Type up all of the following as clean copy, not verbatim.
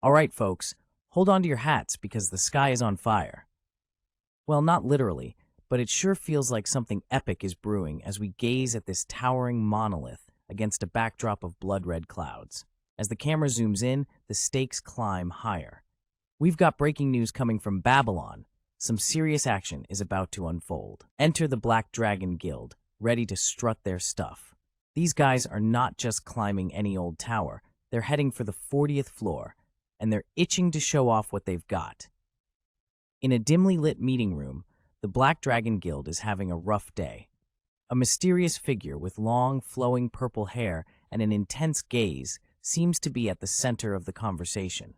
All right, folks, hold on to your hats because the sky is on fire. Well, not literally, but it sure feels like something epic is brewing as we gaze at this towering monolith against a backdrop of blood-red clouds. As the camera zooms in, the stakes climb higher. We've got breaking news coming from Babylon. Some serious action is about to unfold. Enter the Black Dragon Guild, ready to strut their stuff. These guys are not just climbing any old tower, they're heading for the 40th floor, and they're itching to show off what they've got. In a dimly lit meeting room, the Black Dragon Guild is having a rough day. A mysterious figure with long, flowing purple hair and an intense gaze seems to be at the center of the conversation.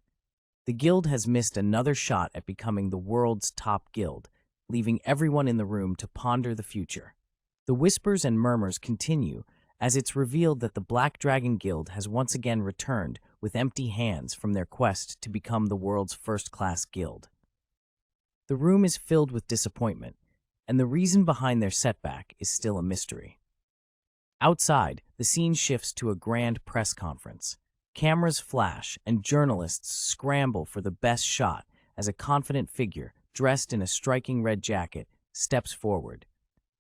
The guild has missed another shot at becoming the world's top guild, leaving everyone in the room to ponder the future. The whispers and murmurs continue as it's revealed that the Black Dragon Guild has once again returned with empty hands from their quest to become the world's first-class guild. The room is filled with disappointment, and the reason behind their setback is still a mystery. Outside, the scene shifts to a grand press conference. Cameras flash, and journalists scramble for the best shot as a confident figure, dressed in a striking red jacket, steps forward.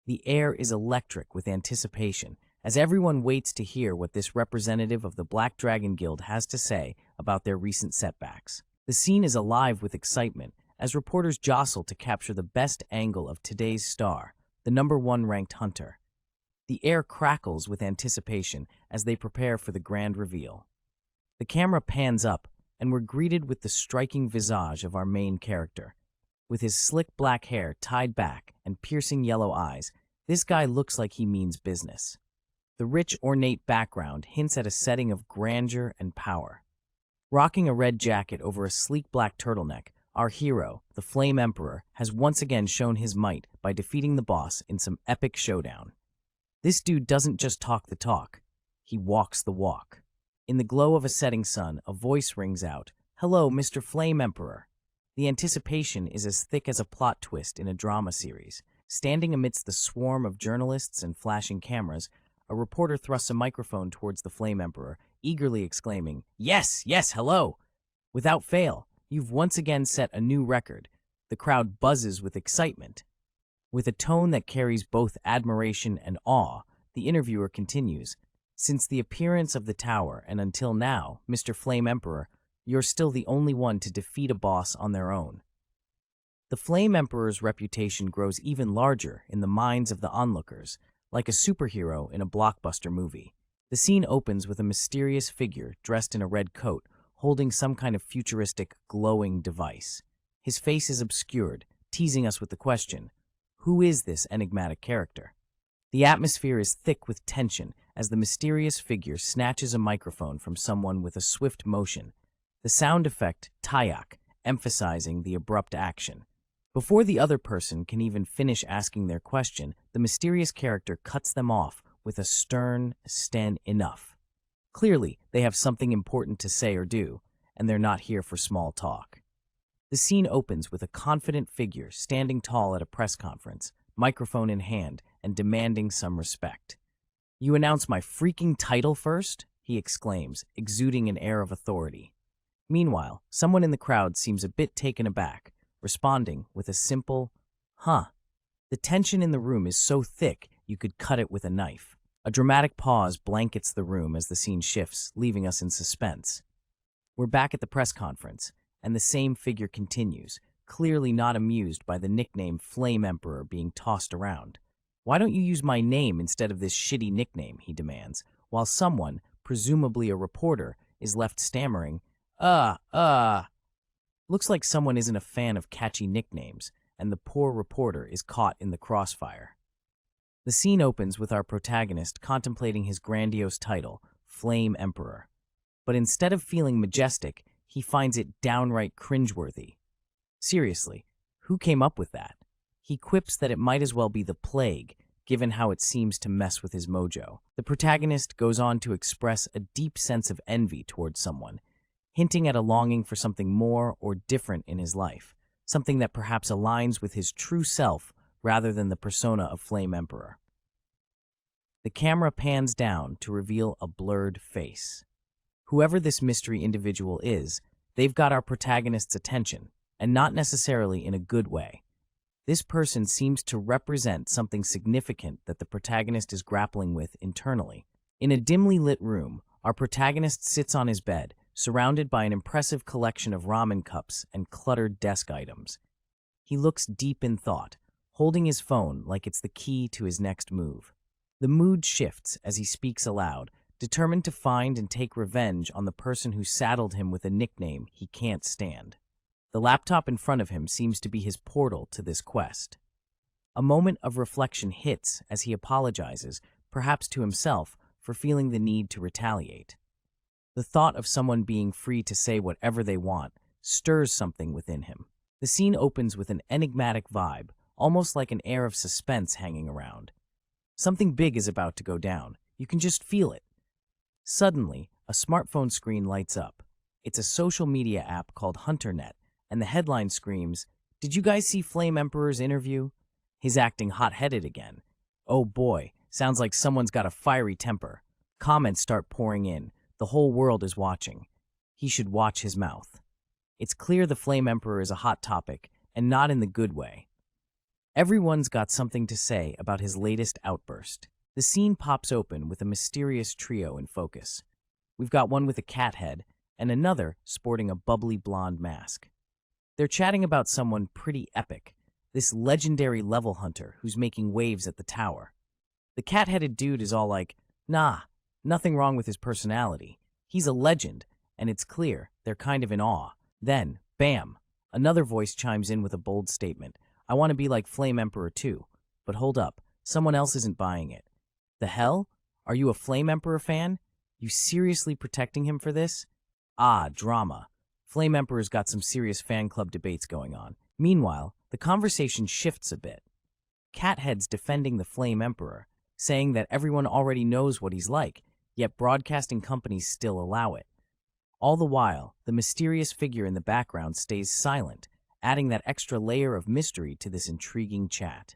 The air is electric with anticipation as everyone waits to hear what this representative of the Black Dragon Guild has to say about their recent setbacks. The scene is alive with excitement as reporters jostle to capture the best angle of today's star, the #1 ranked hunter. The air crackles with anticipation as they prepare for the grand reveal. The camera pans up, and we're greeted with the striking visage of our main character. With his slick black hair tied back and piercing yellow eyes, this guy looks like he means business. The rich, ornate background hints at a setting of grandeur and power. Rocking a red jacket over a sleek black turtleneck, our hero, the Flame Emperor, has once again shown his might by defeating the boss in some epic showdown. This dude doesn't just talk the talk, he walks the walk. In the glow of a setting sun, a voice rings out, "Hello, Mr. Flame Emperor." The anticipation is as thick as a plot twist in a drama series. Standing amidst the swarm of journalists and flashing cameras, a reporter thrusts a microphone towards the Flame Emperor, eagerly exclaiming, "Yes, yes, hello!" Without fail, you've once again set a new record. The crowd buzzes with excitement. With a tone that carries both admiration and awe, the interviewer continues, "Since the appearance of the tower and until now, Mr. Flame Emperor, you're still the only one to defeat a boss on their own." The Flame Emperor's reputation grows even larger in the minds of the onlookers, like a superhero in a blockbuster movie. The scene opens with a mysterious figure dressed in a red coat, holding some kind of futuristic, glowing device. His face is obscured, teasing us with the question, who is this enigmatic character? The atmosphere is thick with tension as the mysterious figure snatches a microphone from someone with a swift motion, the sound effect tayak, emphasizing the abrupt action. Before the other person can even finish asking their question, the mysterious character cuts them off with a stern, enough. Clearly, they have something important to say or do, and they're not here for small talk. The scene opens with a confident figure standing tall at a press conference, microphone in hand, and demanding some respect. "You announce my freaking title first?" he exclaims, exuding an air of authority. Meanwhile, someone in the crowd seems a bit taken aback, responding with a simple, "Huh." The tension in the room is so thick you could cut it with a knife. A dramatic pause blankets the room as the scene shifts, leaving us in suspense. We're back at the press conference, and the same figure continues, clearly not amused by the nickname Flame Emperor being tossed around. "Why don't you use my name instead of this shitty nickname?" he demands, while someone, presumably a reporter, is left stammering, Looks like someone isn't a fan of catchy nicknames, and the poor reporter is caught in the crossfire. The scene opens with our protagonist contemplating his grandiose title, Flame Emperor. But instead of feeling majestic, he finds it downright cringeworthy. Seriously, who came up with that? He quips that it might as well be the plague, given how it seems to mess with his mojo. The protagonist goes on to express a deep sense of envy towards someone, hinting at a longing for something more or different in his life, something that perhaps aligns with his true self rather than the persona of Flame Emperor. The camera pans down to reveal a blurred face. Whoever this mystery individual is, They've got our protagonist's attention, and not necessarily in a good way. This person seems to represent something significant that the protagonist is grappling with internally. In a dimly lit room, our protagonist sits on his bed, surrounded by an impressive collection of ramen cups and cluttered desk items. He looks deep in thought, holding his phone like it's the key to his next move. The mood shifts as he speaks aloud, determined to find and take revenge on the person who saddled him with a nickname he can't stand. The laptop in front of him seems to be his portal to this quest. A moment of reflection hits as he apologizes, perhaps to himself, for feeling the need to retaliate. The thought of someone being free to say whatever they want stirs something within him. The scene opens with an enigmatic vibe, almost like an air of suspense hanging around. Something big is about to go down. You can just feel it. Suddenly, a smartphone screen lights up. It's a social media app called HunterNet, and the headline screams, "Did you guys see Flame Emperor's interview? He's acting hot-headed again. Oh boy, sounds like someone's got a fiery temper." Comments start pouring in. The whole world is watching. He should watch his mouth. It's clear the Flame Emperor is a hot topic, and not in the good way. Everyone's got something to say about his latest outburst. The scene pops open with a mysterious trio in focus. We've got one with a cat head, and another sporting a bubbly blonde mask. They're chatting about someone pretty epic, this legendary level hunter who's making waves at the tower. The cat-headed dude is all like, "Nah, nothing wrong with his personality. He's a legend," and it's clear they're kind of in awe. Then, bam, another voice chimes in with a bold statement. "I want to be like Flame Emperor too." But hold up, someone else isn't buying it. The hell? Are you a Flame Emperor fan? You seriously protecting him for this? Ah, drama. Flame Emperor's got some serious fan club debates going on. Meanwhile, the conversation shifts a bit. Cathead's defending the Flame Emperor, saying that everyone already knows what he's like, yet broadcasting companies still allow it. All the while, the mysterious figure in the background stays silent, adding that extra layer of mystery to this intriguing chat.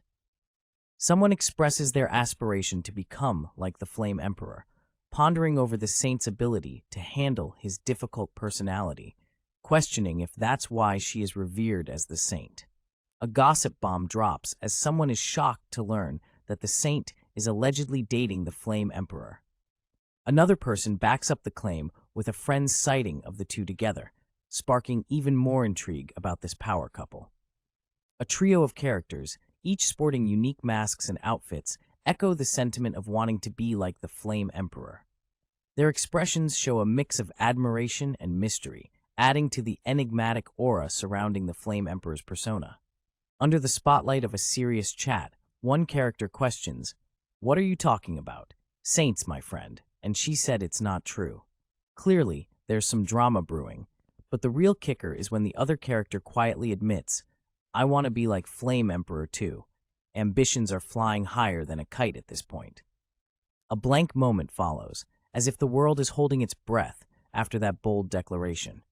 Someone expresses their aspiration to become like the Flame Emperor, pondering over the saint's ability to handle his difficult personality, questioning if that's why she is revered as the saint. A gossip bomb drops as someone is shocked to learn that the saint is allegedly dating the Flame Emperor. Another person backs up the claim with a friend's sighting of the two together, sparking even more intrigue about this power couple. A trio of characters, each sporting unique masks and outfits, echo the sentiment of wanting to be like the Flame Emperor. Their expressions show a mix of admiration and mystery, adding to the enigmatic aura surrounding the Flame Emperor's persona. Under the spotlight of a serious chat, one character questions, "What are you talking about?" "Saints, my friend," and she said it's not true. Clearly, there's some drama brewing, but the real kicker is when the other character quietly admits, "I want to be like Flame Emperor too." Ambitions are flying higher than a kite at this point. A blank moment follows, as if the world is holding its breath after that bold declaration.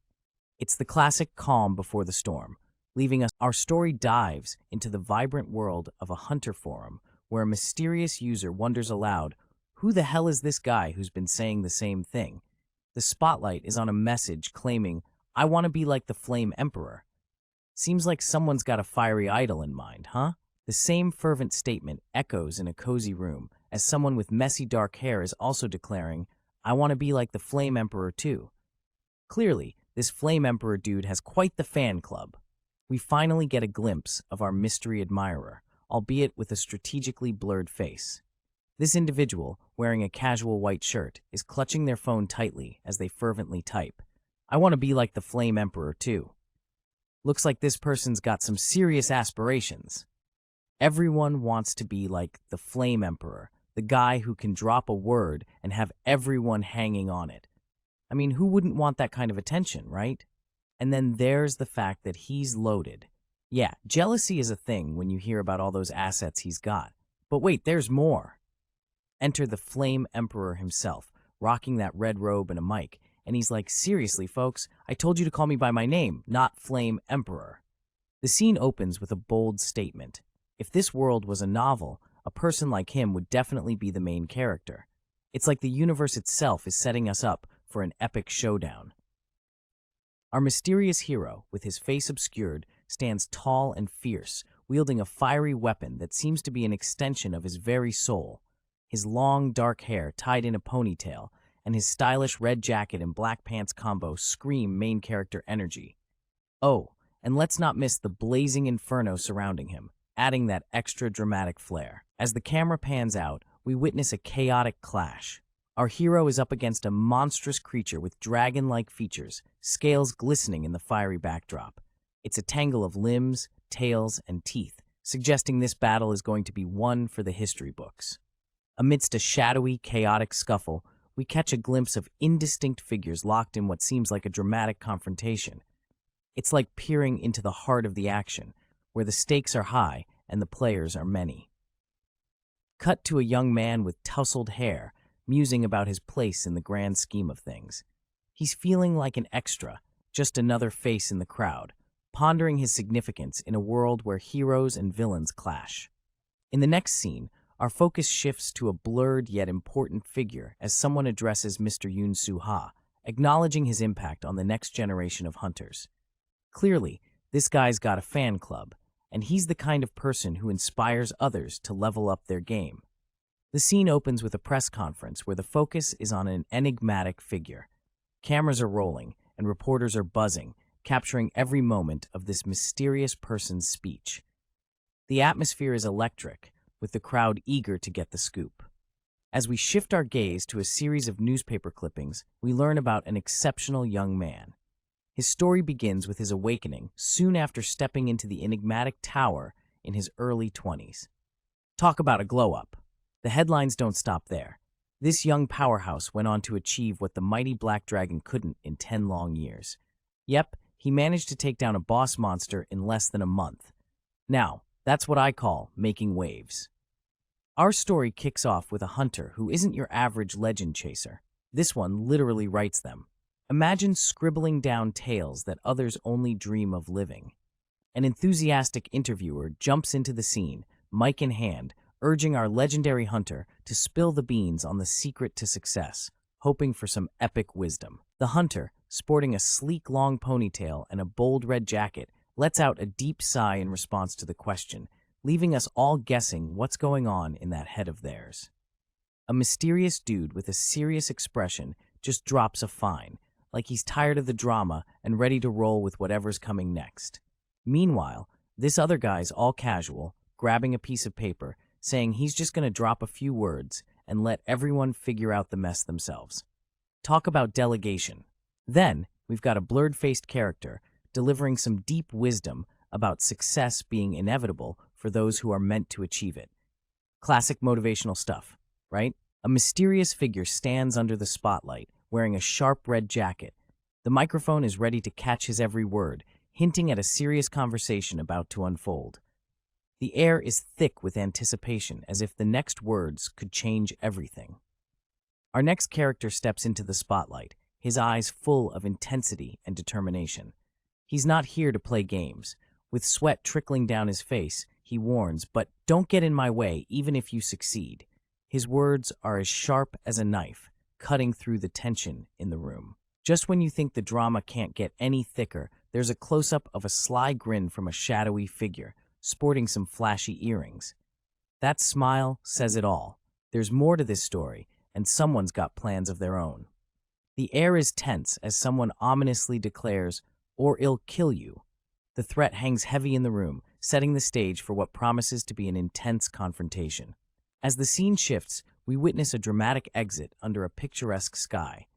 It's the classic calm before the storm, leaving us. Our story dives into the vibrant world of a hunter forum where a mysterious user wonders aloud, "Who the hell is this guy who's been saying the same thing?" The spotlight is on a message claiming, "I want to be like the Flame Emperor." Seems like someone's got a fiery idol in mind, huh? The same fervent statement echoes in a cozy room as someone with messy dark hair is also declaring, "I want to be like the Flame Emperor too." Clearly, this Flame Emperor dude has quite the fan club. We finally get a glimpse of our mystery admirer, albeit with a strategically blurred face. This individual, wearing a casual white shirt, is clutching their phone tightly as they fervently type, "I want to be like the Flame Emperor too." Looks like this person's got some serious aspirations. Everyone wants to be like the Flame Emperor, the guy who can drop a word and have everyone hanging on it. I mean, who wouldn't want that kind of attention, right? And then there's the fact that he's loaded. Yeah, jealousy is a thing when you hear about all those assets he's got. But wait, there's more. Enter the Flame Emperor himself, rocking that red robe and a mic, and he's like, "Seriously, folks, I told you to call me by my name, not Flame Emperor." The scene opens with a bold statement. If this world was a novel, a person like him would definitely be the main character. It's like the universe itself is setting us up for an epic showdown. Our mysterious hero, with his face obscured, stands tall and fierce, wielding a fiery weapon that seems to be an extension of his very soul. His long, dark hair tied in a ponytail, and his stylish red jacket and black pants combo scream main character energy. Oh, and let's not miss the blazing inferno surrounding him, adding that extra dramatic flair. As the camera pans out, we witness a chaotic clash. Our hero is up against a monstrous creature with dragon-like features, scales glistening in the fiery backdrop. It's a tangle of limbs, tails, and teeth, suggesting this battle is going to be one for the history books. Amidst a shadowy, chaotic scuffle, we catch a glimpse of indistinct figures locked in what seems like a dramatic confrontation. It's like peering into the heart of the action, where the stakes are high and the players are many. Cut to a young man with tousled hair, musing about his place in the grand scheme of things. He's feeling like an extra, just another face in the crowd, pondering his significance in a world where heroes and villains clash. In the next scene, our focus shifts to a blurred yet important figure as someone addresses Mr. Yoon Soo-ha, acknowledging his impact on the next generation of hunters. Clearly, this guy's got a fan club, and he's the kind of person who inspires others to level up their game. The scene opens with a press conference where the focus is on an enigmatic figure. Cameras are rolling, and reporters are buzzing, capturing every moment of this mysterious person's speech. The atmosphere is electric, with the crowd eager to get the scoop. As we shift our gaze to a series of newspaper clippings, we learn about an exceptional young man. His story begins with his awakening soon after stepping into the enigmatic tower in his early 20s. Talk about a glow-up. The headlines don't stop there. This young powerhouse went on to achieve what the mighty Black Dragon couldn't in 10 long years. Yep, he managed to take down a boss monster in less than a month. Now, that's what I call making waves. Our story kicks off with a hunter who isn't your average legend chaser. This one literally writes them. Imagine scribbling down tales that others only dream of living. An enthusiastic interviewer jumps into the scene, mic in hand, urging our legendary hunter to spill the beans on the secret to success, hoping for some epic wisdom. The hunter, sporting a sleek long ponytail and a bold red jacket, lets out a deep sigh in response to the question, leaving us all guessing what's going on in that head of theirs. A mysterious dude with a serious expression just drops a fine, like he's tired of the drama and ready to roll with whatever's coming next. Meanwhile, this other guy's all casual, grabbing a piece of paper, saying he's just going to drop a few words and let everyone figure out the mess themselves. Talk about delegation. Then, we've got a blurred-faced character delivering some deep wisdom about success being inevitable for those who are meant to achieve it. Classic motivational stuff, right? A mysterious figure stands under the spotlight, wearing a sharp red jacket. The microphone is ready to catch his every word, hinting at a serious conversation about to unfold. The air is thick with anticipation, as if the next words could change everything. Our next character steps into the spotlight, his eyes full of intensity and determination. He's not here to play games. With sweat trickling down his face, he warns, but don't get in my way even if you succeed. His words are as sharp as a knife, cutting through the tension in the room. Just when you think the drama can't get any thicker, there's a close-up of a sly grin from a shadowy figure, sporting some flashy earrings. That smile says it all. There's more to this story, and someone's got plans of their own. The air is tense as someone ominously declares, "Or I'll kill you." The threat hangs heavy in the room, setting the stage for what promises to be an intense confrontation. As the scene shifts, we witness a dramatic exit under a picturesque sky.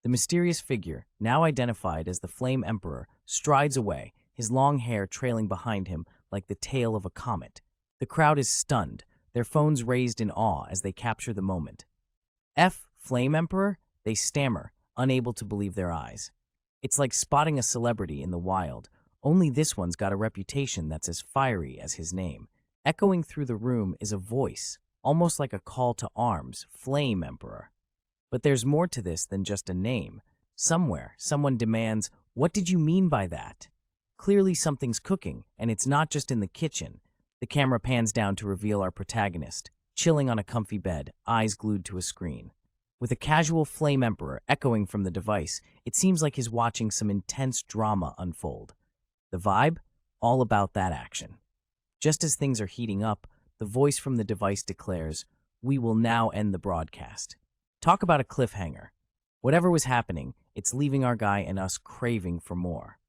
The mysterious figure, now identified as the Flame Emperor, strides away, his long hair trailing behind him like the tail of a comet. The crowd is stunned, their phones raised in awe as they capture the moment. Flame Emperor? They stammer, unable to believe their eyes. It's like spotting a celebrity in the wild, only this one's got a reputation that's as fiery as his name. Echoing through the room is a voice, almost like a call to arms, Flame Emperor. But there's more to this than just a name. Somewhere, someone demands, "What did you mean by that?" Clearly something's cooking, and it's not just in the kitchen. The camera pans down to reveal our protagonist, chilling on a comfy bed, eyes glued to a screen. With a casual flame emperor echoing from the device, it seems like he's watching some intense drama unfold. The vibe? All about that action. Just as things are heating up, the voice from the device declares, "We will now end the broadcast." Talk about a cliffhanger. Whatever was happening, it's leaving our guy and us craving for more.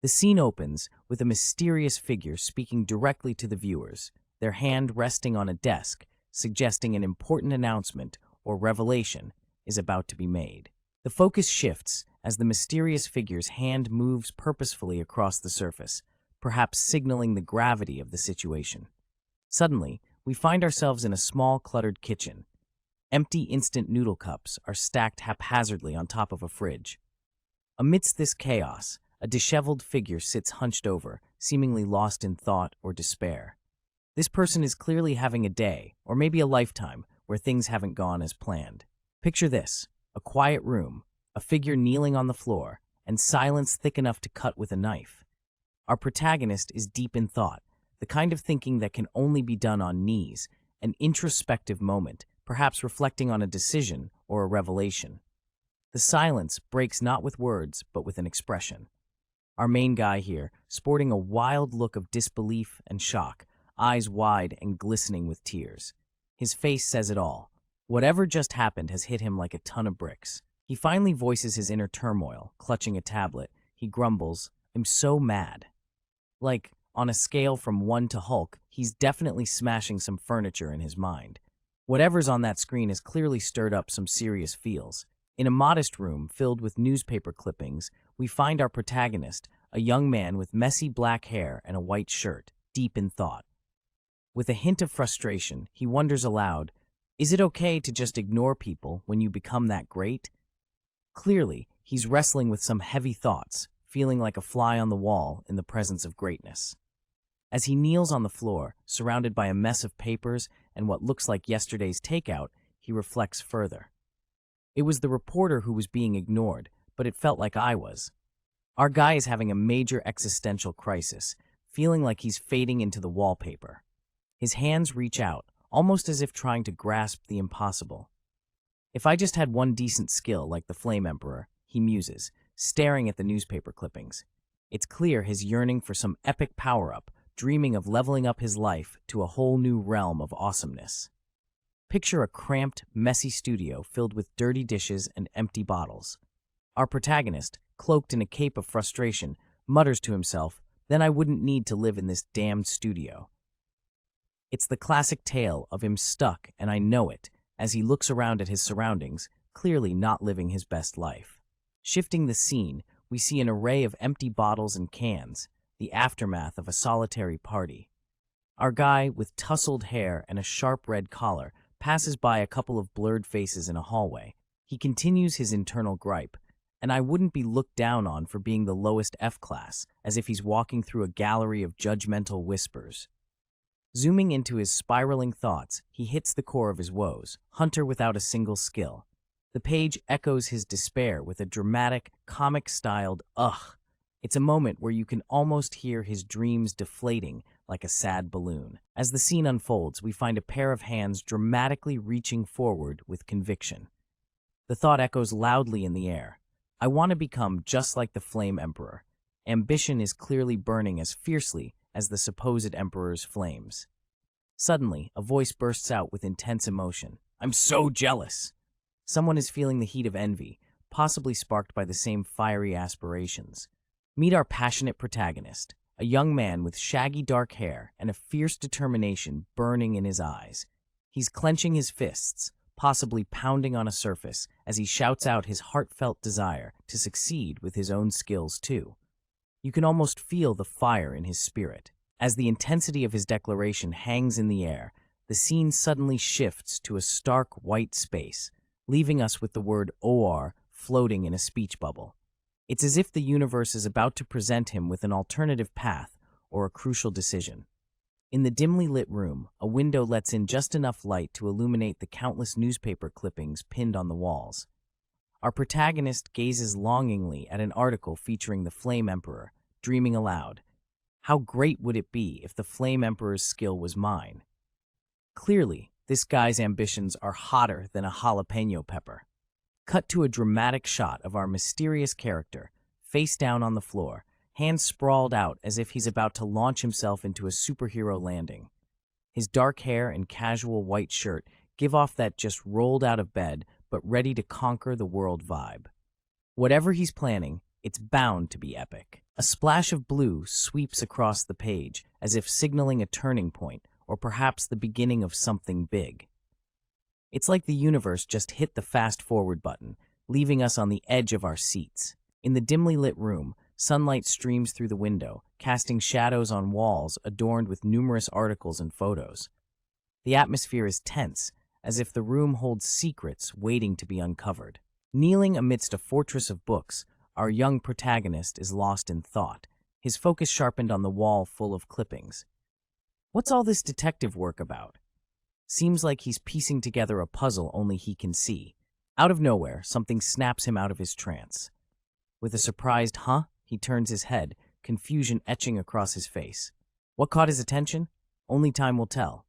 The scene opens with a mysterious figure speaking directly to the viewers, their hand resting on a desk, suggesting an important announcement or revelation is about to be made. The focus shifts as the mysterious figure's hand moves purposefully across the surface, perhaps signaling the gravity of the situation. Suddenly, we find ourselves in a small, cluttered kitchen. Empty instant noodle cups are stacked haphazardly on top of a fridge. Amidst this chaos, a disheveled figure sits hunched over, seemingly lost in thought or despair. This person is clearly having a day, or maybe a lifetime, where things haven't gone as planned. Picture this: a quiet room, a figure kneeling on the floor, and silence thick enough to cut with a knife. Our protagonist is deep in thought, the kind of thinking that can only be done on knees, an introspective moment, perhaps reflecting on a decision or a revelation. The silence breaks not with words, but with an expression. Our main guy here, sporting a wild look of disbelief and shock, eyes wide and glistening with tears. His face says it all. Whatever just happened has hit him like a ton of bricks. He finally voices his inner turmoil, clutching a tablet. He grumbles, "I'm so mad." Like, on a scale from 1 to Hulk, he's definitely smashing some furniture in his mind. Whatever's on that screen has clearly stirred up some serious feels. In a modest room filled with newspaper clippings, we find our protagonist, a young man with messy black hair and a white shirt, deep in thought. With a hint of frustration, he wonders aloud, is it okay to just ignore people when you become that great? Clearly, he's wrestling with some heavy thoughts, feeling like a fly on the wall in the presence of greatness. As he kneels on the floor, surrounded by a mess of papers and what looks like yesterday's takeout, he reflects further. It was the reporter who was being ignored, but it felt like I was. Our guy is having a major existential crisis, feeling like he's fading into the wallpaper. His hands reach out, almost as if trying to grasp the impossible. If I just had one decent skill like the Flame Emperor, he muses, staring at the newspaper clippings. It's clear his yearning for some epic power-up, dreaming of leveling up his life to a whole new realm of awesomeness. Picture a cramped, messy studio filled with dirty dishes and empty bottles. Our protagonist, cloaked in a cape of frustration, mutters to himself, "Then I wouldn't need to live in this damned studio." It's the classic tale of him stuck, and I know it, as he looks around at his surroundings, clearly not living his best life. Shifting the scene, we see an array of empty bottles and cans, the aftermath of a solitary party. Our guy, with tousled hair and a sharp red collar, passes by a couple of blurred faces in a hallway. He continues his internal gripe, and I wouldn't be looked down on for being the lowest F class, as if he's walking through a gallery of judgmental whispers. Zooming into his spiraling thoughts, he hits the core of his woes, hunter without a single skill. The page echoes his despair with a dramatic, comic-styled ugh. It's a moment where you can almost hear his dreams deflating like a sad balloon. As the scene unfolds, we find a pair of hands dramatically reaching forward with conviction. The thought echoes loudly in the air. I want to become just like the Flame Emperor. Ambition is clearly burning as fiercely as the supposed Emperor's flames. Suddenly, a voice bursts out with intense emotion. "I'm so jealous!" Someone is feeling the heat of envy, possibly sparked by the same fiery aspirations. Meet our passionate protagonist, a young man with shaggy dark hair and a fierce determination burning in his eyes. He's clenching his fists, possibly pounding on a surface, as he shouts out his heartfelt desire to succeed with his own skills too. You can almost feel the fire in his spirit. As the intensity of his declaration hangs in the air, the scene suddenly shifts to a stark white space, leaving us with the word OR floating in a speech bubble. It's as if the universe is about to present him with an alternative path or a crucial decision. In the dimly lit room, a window lets in just enough light to illuminate the countless newspaper clippings pinned on the walls. Our protagonist gazes longingly at an article featuring the Flame Emperor, dreaming aloud. How great would it be if the Flame Emperor's skill was mine? Clearly, This guy's ambitions are hotter than a jalapeno pepper. Cut to a dramatic shot of our mysterious character, face down on the floor, hands sprawled out as if he's about to launch himself into a superhero landing. His dark hair and casual white shirt give off that just rolled out of bed but ready to conquer the world vibe. Whatever he's planning, it's bound to be epic. A splash of blue sweeps across the page as if signaling a turning point or perhaps the beginning of something big. It's like the universe just hit the fast-forward button, leaving us on the edge of our seats. In the dimly lit room, sunlight streams through the window, casting shadows on walls adorned with numerous articles and photos. The atmosphere is tense, as if the room holds secrets waiting to be uncovered. Kneeling amidst a fortress of books, our young protagonist is lost in thought, his focus sharpened on the wall full of clippings. What's all this detective work about? Seems like he's piecing together a puzzle only he can see. Out of nowhere, something snaps him out of his trance. With a surprised "huh?" he turns his head, confusion etching across his face. What caught his attention? Only time will tell.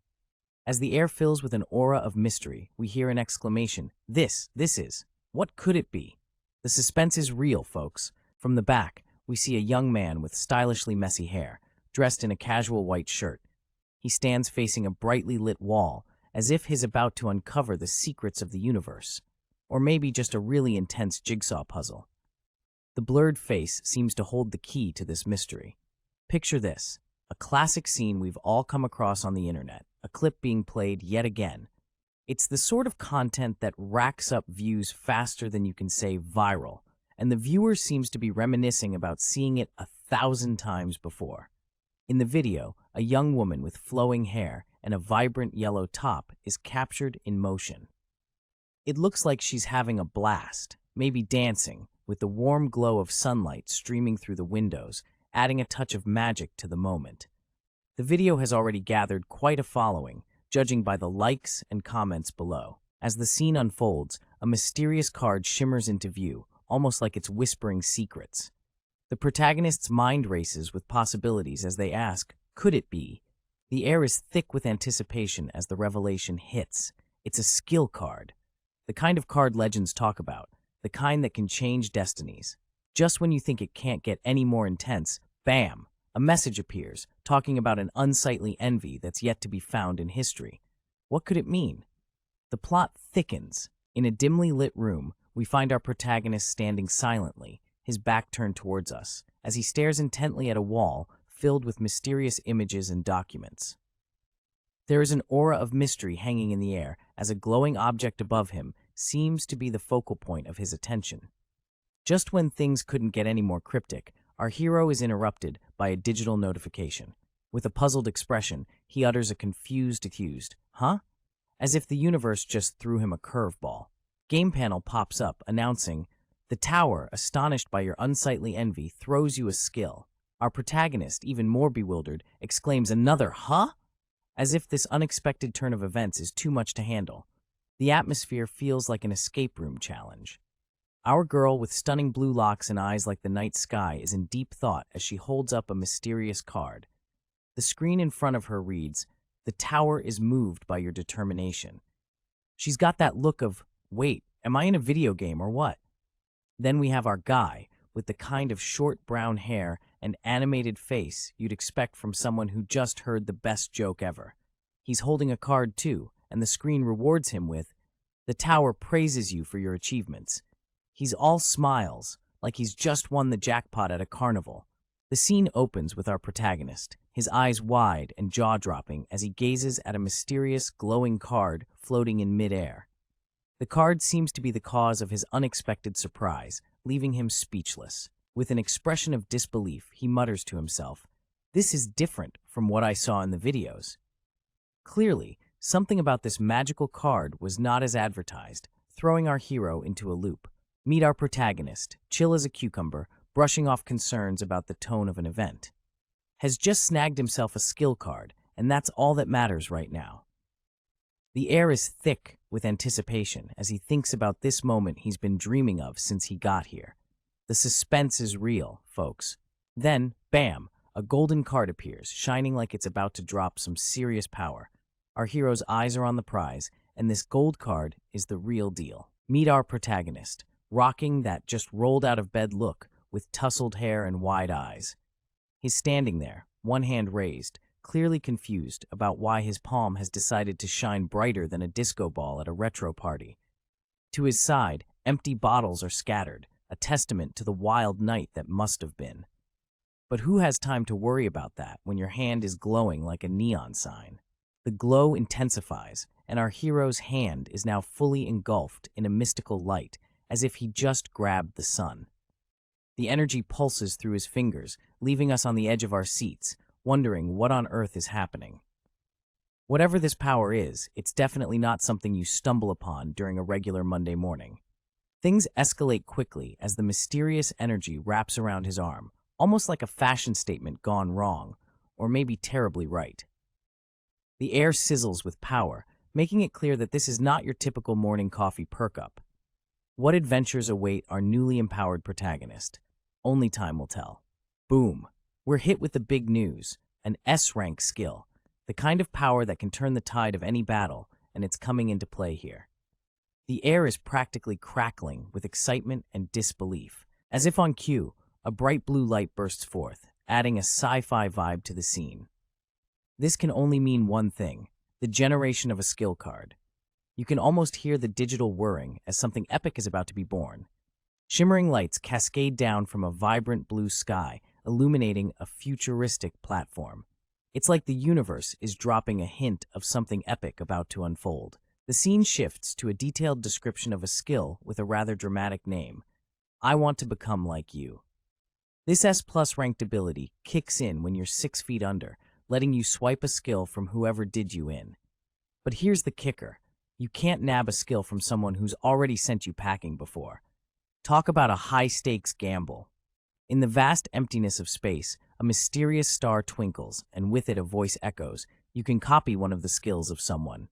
As the air fills with an aura of mystery, we hear an exclamation. This is. What could it be? The suspense is real, folks. From the back, we see a young man with stylishly messy hair, dressed in a casual white shirt. He stands facing a brightly lit wall, as if he's about to uncover the secrets of the universe. Or maybe just a really intense jigsaw puzzle. The blurred face seems to hold the key to this mystery. Picture this, a classic scene we've all come across on the internet, a clip being played yet again. It's the sort of content that racks up views faster than you can say viral, and the viewer seems to be reminiscing about seeing it 1,000 times before. In the video, a young woman with flowing hair and a vibrant yellow top is captured in motion. It looks like she's having a blast, maybe dancing, with the warm glow of sunlight streaming through the windows, adding a touch of magic to the moment. The video has already gathered quite a following, judging by the likes and comments below. As the scene unfolds, a mysterious card shimmers into view, almost like it's whispering secrets. The protagonist's mind races with possibilities as they ask, could it be? The air is thick with anticipation as the revelation hits. It's a skill card. The kind of card legends talk about, the kind that can change destinies. Just when you think it can't get any more intense, bam! A message appears, talking about an unsightly envy that's yet to be found in history. What could it mean? The plot thickens. In a dimly lit room, we find our protagonist standing silently, his back turned towards us, as he stares intently at a wall filled with mysterious images and documents. There is an aura of mystery hanging in the air as a glowing object above him seems to be the focal point of his attention. Just when things couldn't get any more cryptic, our hero is interrupted by a digital notification. With a puzzled expression, he utters a confused accused, "Huh?" as if the universe just threw him a curveball. Game panel pops up, announcing, "The tower, astonished by your unsightly envy, throws you a skill." Our protagonist, even more bewildered, exclaims another "huh?" as if this unexpected turn of events is too much to handle. The atmosphere feels like an escape room challenge. Our girl with stunning blue locks and eyes like the night sky is in deep thought as she holds up a mysterious card. The screen in front of her reads, "The tower is moved by your determination." She's got that look of, wait, am I in a video game or what? Then we have our guy, with the kind of short brown hair and animated face you'd expect from someone who just heard the best joke ever. He's holding a card too, and the screen rewards him with, "The tower praises you for your achievements." He's all smiles, like he's just won the jackpot at a carnival. The scene opens with our protagonist, his eyes wide and jaw-dropping as he gazes at a mysterious, glowing card floating in midair. The card seems to be the cause of his unexpected surprise, leaving him speechless. With an expression of disbelief, he mutters to himself, "This is different from what I saw in the videos." Clearly, something about this magical card was not as advertised, throwing our hero into a loop. Meet our protagonist, chill as a cucumber, brushing off concerns about the tone of an event. Has just snagged himself a skill card, and that's all that matters right now. The air is thick with anticipation as he thinks about this moment he's been dreaming of since he got here. The suspense is real, folks. Then, bam, a golden card appears, shining like it's about to drop some serious power. Our hero's eyes are on the prize, and this gold card is the real deal. Meet our protagonist, rocking that just rolled out of bed look with tousled hair and wide eyes. He's standing there, one hand raised, clearly confused about why his palm has decided to shine brighter than a disco ball at a retro party. To his side, empty bottles are scattered, a testament to the wild night that must have been. But who has time to worry about that when your hand is glowing like a neon sign? The glow intensifies, and our hero's hand is now fully engulfed in a mystical light, as if he just grabbed the sun. The energy pulses through his fingers, leaving us on the edge of our seats, wondering what on earth is happening. Whatever this power is, it's definitely not something you stumble upon during a regular Monday morning. Things escalate quickly as the mysterious energy wraps around his arm, almost like a fashion statement gone wrong, or maybe terribly right. The air sizzles with power, making it clear that this is not your typical morning coffee perk-up. What adventures await our newly empowered protagonist? Only time will tell. Boom! We're hit with the big news, an S-rank skill, the kind of power that can turn the tide of any battle, and it's coming into play here. The air is practically crackling with excitement and disbelief. As if on cue, a bright blue light bursts forth, adding a sci-fi vibe to the scene. This can only mean one thing, the generation of a skill card. You can almost hear the digital whirring as something epic is about to be born. Shimmering lights cascade down from a vibrant blue sky, illuminating a futuristic platform. It's like the universe is dropping a hint of something epic about to unfold. The scene shifts to a detailed description of a skill with a rather dramatic name. I want to become like you. This S+ ranked ability kicks in when you're 6 feet under, letting you swipe a skill from whoever did you in. But here's the kicker. You can't nab a skill from someone who's already sent you packing before. Talk about a high-stakes gamble. In the vast emptiness of space, a mysterious star twinkles, and with it a voice echoes. You can copy one of the skills of someone.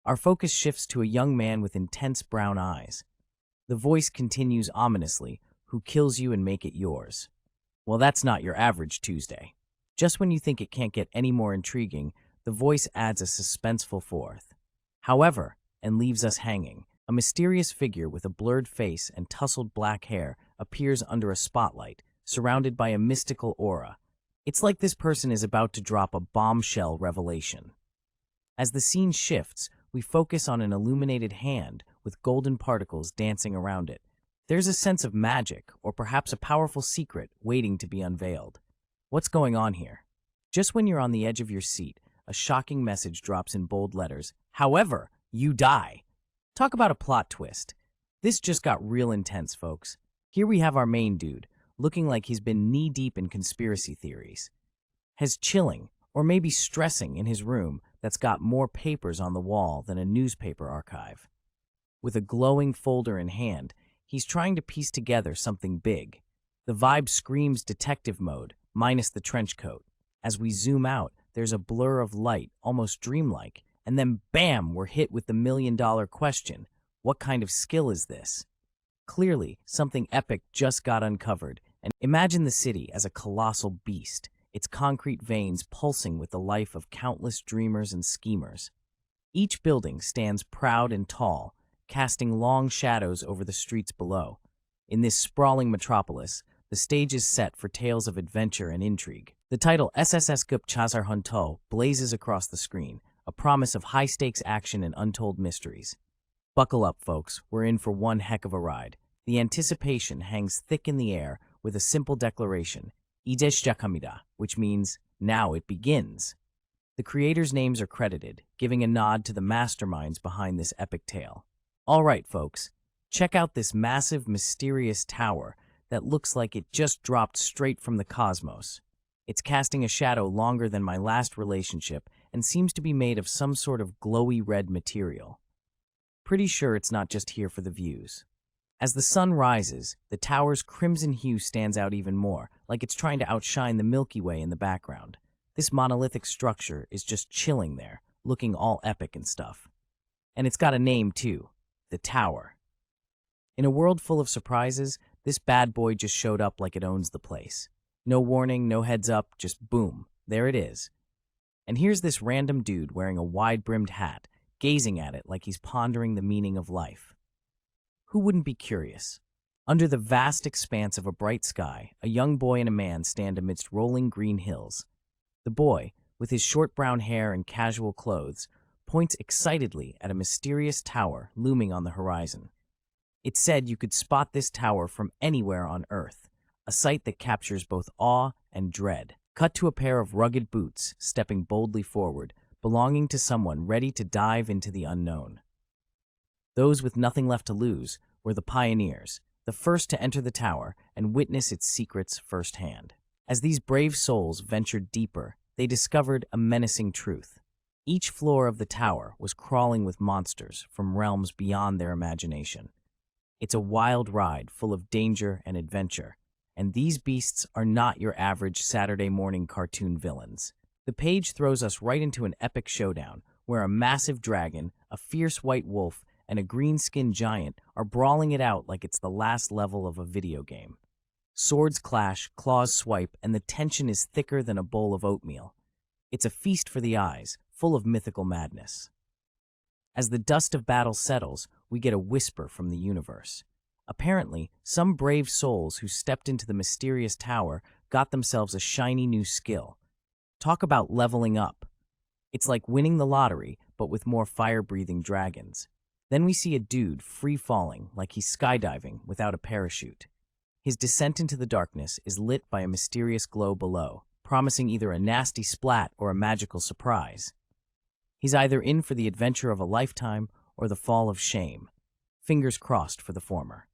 Our focus shifts to a young man with intense brown eyes. The voice continues ominously, "Who kills you and make it yours." Well, that's not your average Tuesday. Just when you think it can't get any more intriguing, the voice adds a suspenseful fourth. However, and leaves us hanging, a mysterious figure with a blurred face and tousled black hair appears under a spotlight, surrounded by a mystical aura. It's like this person is about to drop a bombshell revelation. As the scene shifts, we focus on an illuminated hand with golden particles dancing around it. There's a sense of magic, or perhaps a powerful secret, waiting to be unveiled. What's going on here? Just when you're on the edge of your seat, a shocking message drops in bold letters. However, you die. Talk about a plot twist. This just got real intense, folks. Here we have our main dude, looking like he's been knee-deep in conspiracy theories. Has chilling, or maybe stressing in his room that's got more papers on the wall than a newspaper archive. With a glowing folder in hand, he's trying to piece together something big. The vibe screams detective mode, minus the trench coat. As we zoom out, there's a blur of light, almost dreamlike, and then bam, we're hit with the million-dollar question. What kind of skill is this? Clearly, something epic just got uncovered, and imagine the city as a colossal beast, its concrete veins pulsing with the life of countless dreamers and schemers. Each building stands proud and tall, casting long shadows over the streets below. In this sprawling metropolis, the stage is set for tales of adventure and intrigue. The title SSS Gup Chazar Hunto blazes across the screen, a promise of high-stakes action and untold mysteries. Buckle up, folks. We're in for one heck of a ride. The anticipation hangs thick in the air with a simple declaration, Ides Jakamida, which means, now it begins. The creators' names are credited, giving a nod to the masterminds behind this epic tale. All right, folks, check out this massive, mysterious tower that looks like it just dropped straight from the cosmos. It's casting a shadow longer than my last relationship and seems to be made of some sort of glowy red material. Pretty sure it's not just here for the views. As the sun rises, the tower's crimson hue stands out even more, like it's trying to outshine the Milky Way in the background. This monolithic structure is just chilling there, looking all epic and stuff. And it's got a name too, the Tower. In a world full of surprises, this bad boy just showed up like it owns the place. No warning, no heads up, just boom, there it is. And here's this random dude wearing a wide-brimmed hat, gazing at it like he's pondering the meaning of life. Who wouldn't be curious? Under the vast expanse of a bright sky, a young boy and a man stand amidst rolling green hills. The boy, with his short brown hair and casual clothes, points excitedly at a mysterious tower looming on the horizon. It's said you could spot this tower from anywhere on Earth, a sight that captures both awe and dread. Cut to a pair of rugged boots stepping boldly forward, belonging to someone ready to dive into the unknown. Those with nothing left to lose were the pioneers, the first to enter the tower and witness its secrets firsthand. As these brave souls ventured deeper, they discovered a menacing truth. Each floor of the tower was crawling with monsters from realms beyond their imagination. It's a wild ride full of danger and adventure, and these beasts are not your average Saturday morning cartoon villains. The page throws us right into an epic showdown where a massive dragon, a fierce white wolf, and a green-skinned giant are brawling it out like it's the last level of a video game. Swords clash, claws swipe, and the tension is thicker than a bowl of oatmeal. It's a feast for the eyes, full of mythical madness. As the dust of battle settles, we get a whisper from the universe. Apparently, some brave souls who stepped into the mysterious tower got themselves a shiny new skill. Talk about leveling up. It's like winning the lottery, but with more fire-breathing dragons. Then we see a dude free-falling, like he's skydiving without a parachute. His descent into the darkness is lit by a mysterious glow below, promising either a nasty splat or a magical surprise. He's either in for the adventure of a lifetime or the fall of shame. Fingers crossed for the former.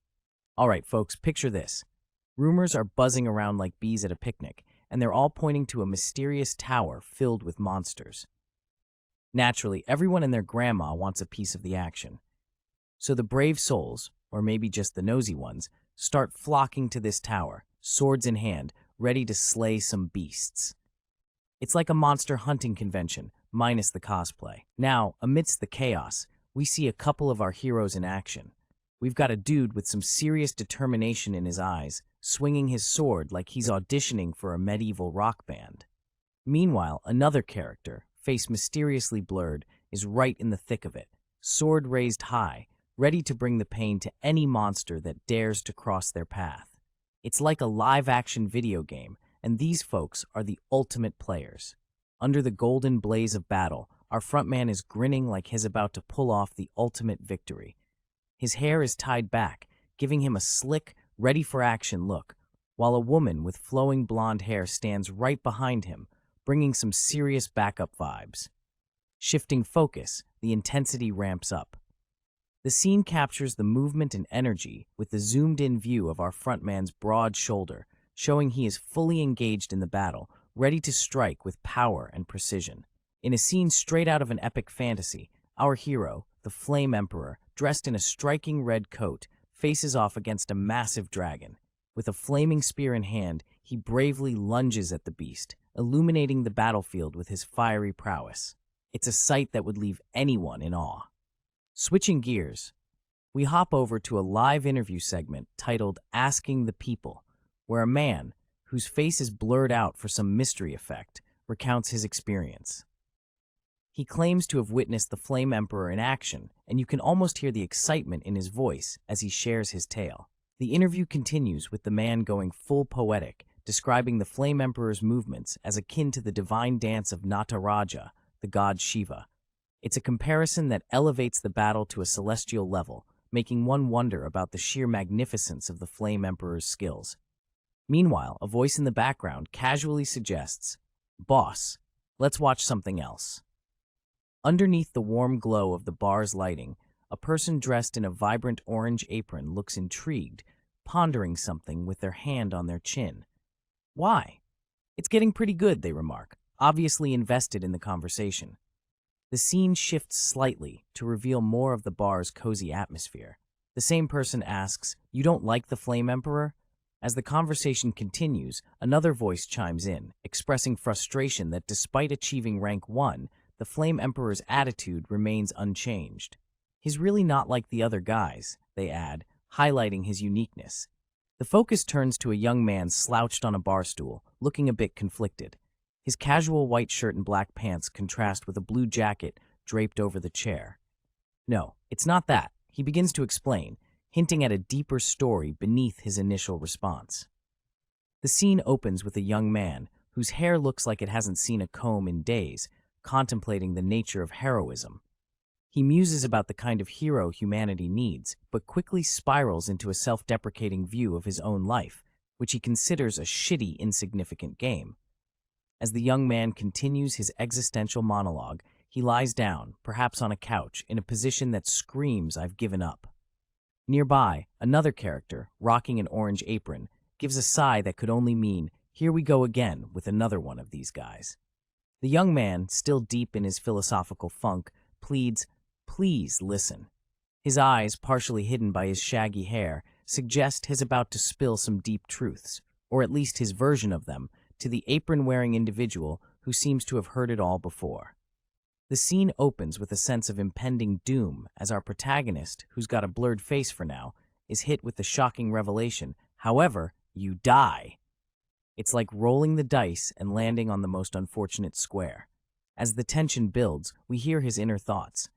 All right, folks, picture this. Rumors are buzzing around like bees at a picnic, and they're all pointing to a mysterious tower filled with monsters. Naturally, everyone and their grandma wants a piece of the action. So the brave souls, or maybe just the nosy ones, start flocking to this tower, swords in hand, ready to slay some beasts. It's like a monster hunting convention, minus the cosplay. Now, amidst the chaos, we see a couple of our heroes in action. We've got a dude with some serious determination in his eyes, swinging his sword like he's auditioning for a medieval rock band. Meanwhile, another character, face mysteriously blurred, is right in the thick of it, sword raised high, ready to bring the pain to any monster that dares to cross their path. It's like a live-action video game, and these folks are the ultimate players. Under the golden blaze of battle, our frontman is grinning like he's about to pull off the ultimate victory. His hair is tied back, giving him a slick, ready-for-action look, while a woman with flowing blonde hair stands right behind him, bringing some serious backup vibes. Shifting focus, the intensity ramps up. The scene captures the movement and energy with the zoomed-in view of our frontman's broad shoulder, showing he is fully engaged in the battle, ready to strike with power and precision. In a scene straight out of an epic fantasy, our hero, the Flame Emperor, dressed in a striking red coat, faces off against a massive dragon. With a flaming spear in hand, he bravely lunges at the beast, illuminating the battlefield with his fiery prowess. It's a sight that would leave anyone in awe. Switching gears, we hop over to a live interview segment titled Asking the People, where a man, whose face is blurred out for some mystery effect, recounts his experience. He claims to have witnessed the Flame Emperor in action, and you can almost hear the excitement in his voice as he shares his tale. The interview continues with the man going full poetic, describing the Flame Emperor's movements as akin to the divine dance of Nataraja, the god Shiva. It's a comparison that elevates the battle to a celestial level, making one wonder about the sheer magnificence of the Flame Emperor's skills. Meanwhile, a voice in the background casually suggests, "Boss, let's watch something else." Underneath the warm glow of the bar's lighting, a person dressed in a vibrant orange apron looks intrigued, pondering something with their hand on their chin. "Why?" "It's getting pretty good," they remark, obviously invested in the conversation. The scene shifts slightly to reveal more of the bar's cozy atmosphere. The same person asks, "You don't like the Flame Emperor?" As the conversation continues, another voice chimes in, expressing frustration that despite achieving rank 1, the Flame Emperor's attitude remains unchanged. "He's really not like the other guys," they add, highlighting his uniqueness. The focus turns to a young man slouched on a bar stool, looking a bit conflicted. His casual white shirt and black pants contrast with a blue jacket draped over the chair. No, it's not that. He begins to explain, hinting at a deeper story beneath his initial response. The scene opens with a young man whose hair looks like it hasn't seen a comb in days, contemplating the nature of heroism. He muses about the kind of hero humanity needs, but quickly spirals into a self-deprecating view of his own life, which he considers a shitty, insignificant game. As the young man continues his existential monologue, he lies down, perhaps on a couch, in a position that screams, "I've given up." Nearby, another character, rocking an orange apron, gives a sigh that could only mean, "Here we go again with another one of these guys." The young man, still deep in his philosophical funk, pleads, "Please listen." His eyes, partially hidden by his shaggy hair, suggest he's about to spill some deep truths, or at least his version of them, to the apron-wearing individual who seems to have heard it all before. The scene opens with a sense of impending doom as our protagonist, who's got a blurred face for now, is hit with the shocking revelation, "However, you die." It's like rolling the dice and landing on the most unfortunate square. As the tension builds, we hear his inner thoughts.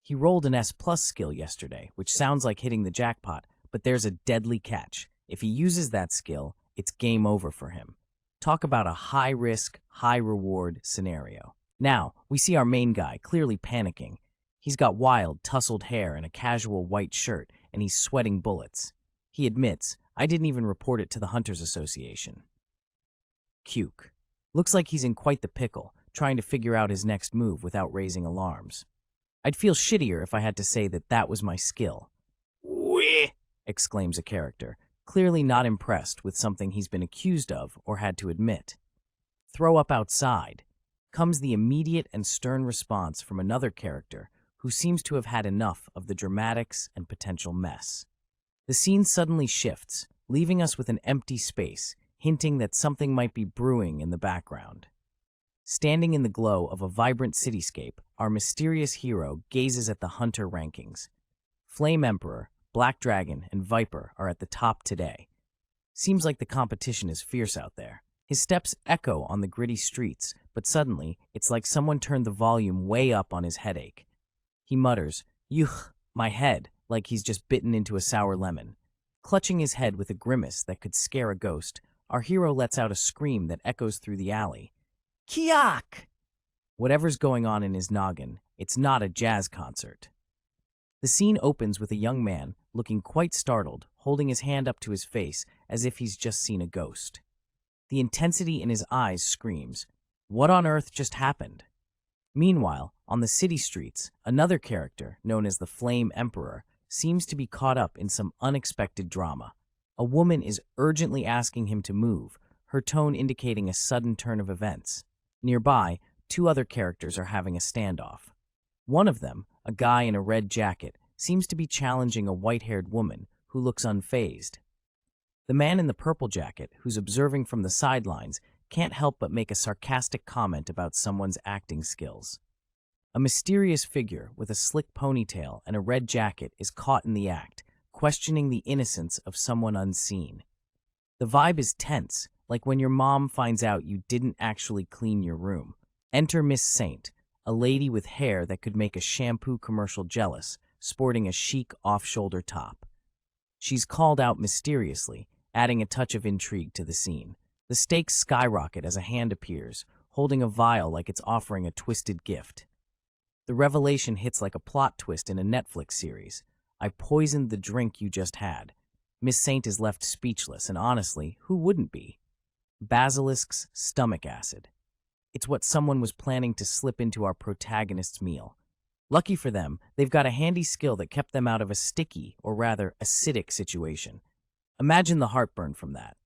He rolled an S+ skill yesterday, which sounds like hitting the jackpot, but there's a deadly catch. If he uses that skill, it's game over for him. Talk about a high-risk, high-reward scenario. Now, we see our main guy clearly panicking. He's got wild, tousled hair and a casual white shirt, and he's sweating bullets. He admits, "I didn't even report it to the Hunters Association." Cuke. Looks like he's in quite the pickle, trying to figure out his next move without raising alarms. "I'd feel shittier if I had to say that was my skill." "Weh!" exclaims a character, clearly not impressed with something he's been accused of or had to admit. "Throw up outside," comes the immediate and stern response from another character who seems to have had enough of the dramatics and potential mess. The scene suddenly shifts, leaving us with an empty space, hinting that something might be brewing in the background. Standing in the glow of a vibrant cityscape, our mysterious hero gazes at the hunter rankings. Flame Emperor, Black Dragon, and Viper are at the top today. Seems like the competition is fierce out there. His steps echo on the gritty streets, but suddenly, it's like someone turned the volume way up on his headache. He mutters, "Yuck, my head," like he's just bitten into a sour lemon. Clutching his head with a grimace that could scare a ghost, our hero lets out a scream that echoes through the alley. "Kiak!" Whatever's going on in his noggin, it's not a jazz concert. The scene opens with a young man, looking quite startled, holding his hand up to his face as if he's just seen a ghost. The intensity in his eyes screams, "What on earth just happened?" Meanwhile, on the city streets, another character, known as the Flame Emperor, seems to be caught up in some unexpected drama. A woman is urgently asking him to move, her tone indicating a sudden turn of events. Nearby, two other characters are having a standoff. One of them, a guy in a red jacket, seems to be challenging a white-haired woman who looks unfazed. The man in the purple jacket, who's observing from the sidelines, can't help but make a sarcastic comment about someone's acting skills. A mysterious figure with a slick ponytail and a red jacket is caught in the act, questioning the innocence of someone unseen. The vibe is tense, like when your mom finds out you didn't actually clean your room. Enter Miss Saint, a lady with hair that could make a shampoo commercial jealous, sporting a chic off-shoulder top. She's called out mysteriously, adding a touch of intrigue to the scene. The stakes skyrocket as a hand appears, holding a vial like it's offering a twisted gift. The revelation hits like a plot twist in a Netflix series. "I poisoned the drink you just had." Miss Saint is left speechless, and honestly, who wouldn't be? Basilisk's stomach acid. It's what someone was planning to slip into our protagonist's meal. Lucky for them, they've got a handy skill that kept them out of a sticky, or rather, acidic situation. Imagine the heartburn from that.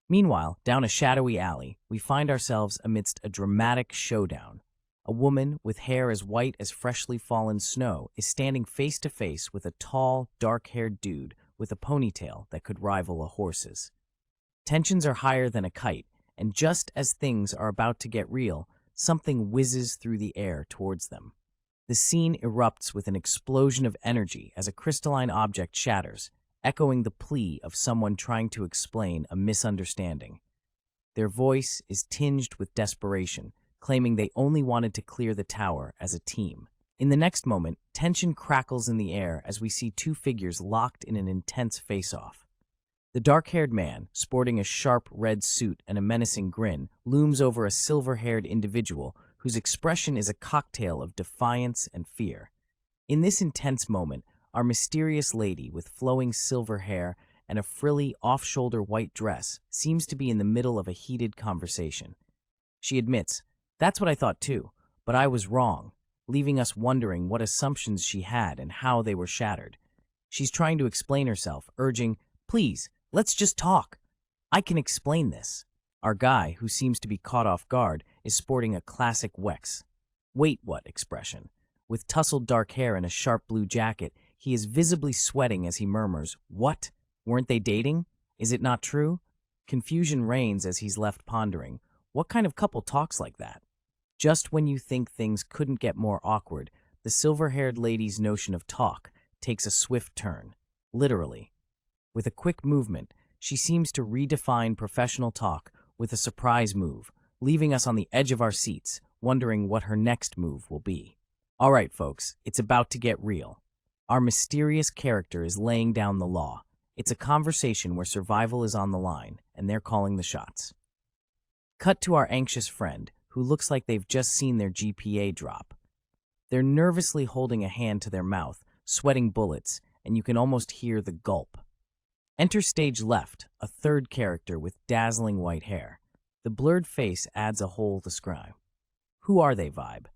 Meanwhile, down a shadowy alley, we find ourselves amidst a dramatic showdown. A woman with hair as white as freshly fallen snow is standing face to face with a tall, dark-haired dude with a ponytail that could rival a horse's. Tensions are higher than a kite, and just as things are about to get real, something whizzes through the air towards them. The scene erupts with an explosion of energy as a crystalline object shatters, echoing the plea of someone trying to explain a misunderstanding. Their voice is tinged with desperation, claiming they only wanted to clear the tower as a team. In the next moment, tension crackles in the air as we see two figures locked in an intense face-off. The dark-haired man, sporting a sharp red suit and a menacing grin, looms over a silver-haired individual whose expression is a cocktail of defiance and fear. In this intense moment, our mysterious lady with flowing silver hair and a frilly, off-shoulder white dress seems to be in the middle of a heated conversation. She admits, "That's what I thought too, but I was wrong," leaving us wondering what assumptions she had and how they were shattered. She's trying to explain herself, urging, "Please, let's just talk. I can explain this." Our guy, who seems to be caught off guard, is sporting a classic "wait what" expression. With tousled dark hair and a sharp blue jacket, he is visibly sweating as he murmurs, "What? Weren't they dating? Is it not true?" Confusion reigns as he's left pondering. What kind of couple talks like that? Just when you think things couldn't get more awkward, the silver-haired lady's notion of talk takes a swift turn. Literally. With a quick movement, she seems to redefine professional talk with a surprise move, leaving us on the edge of our seats, wondering what her next move will be. All right, folks, it's about to get real. Our mysterious character is laying down the law. It's a conversation where survival is on the line, and they're calling the shots. Cut to our anxious friend, who looks like they've just seen their GPA drop. They're nervously holding a hand to their mouth, sweating bullets, and you can almost hear the gulp. Enter stage left, a third character with dazzling white hair. The blurred face adds a whole describe. Who are they vibe?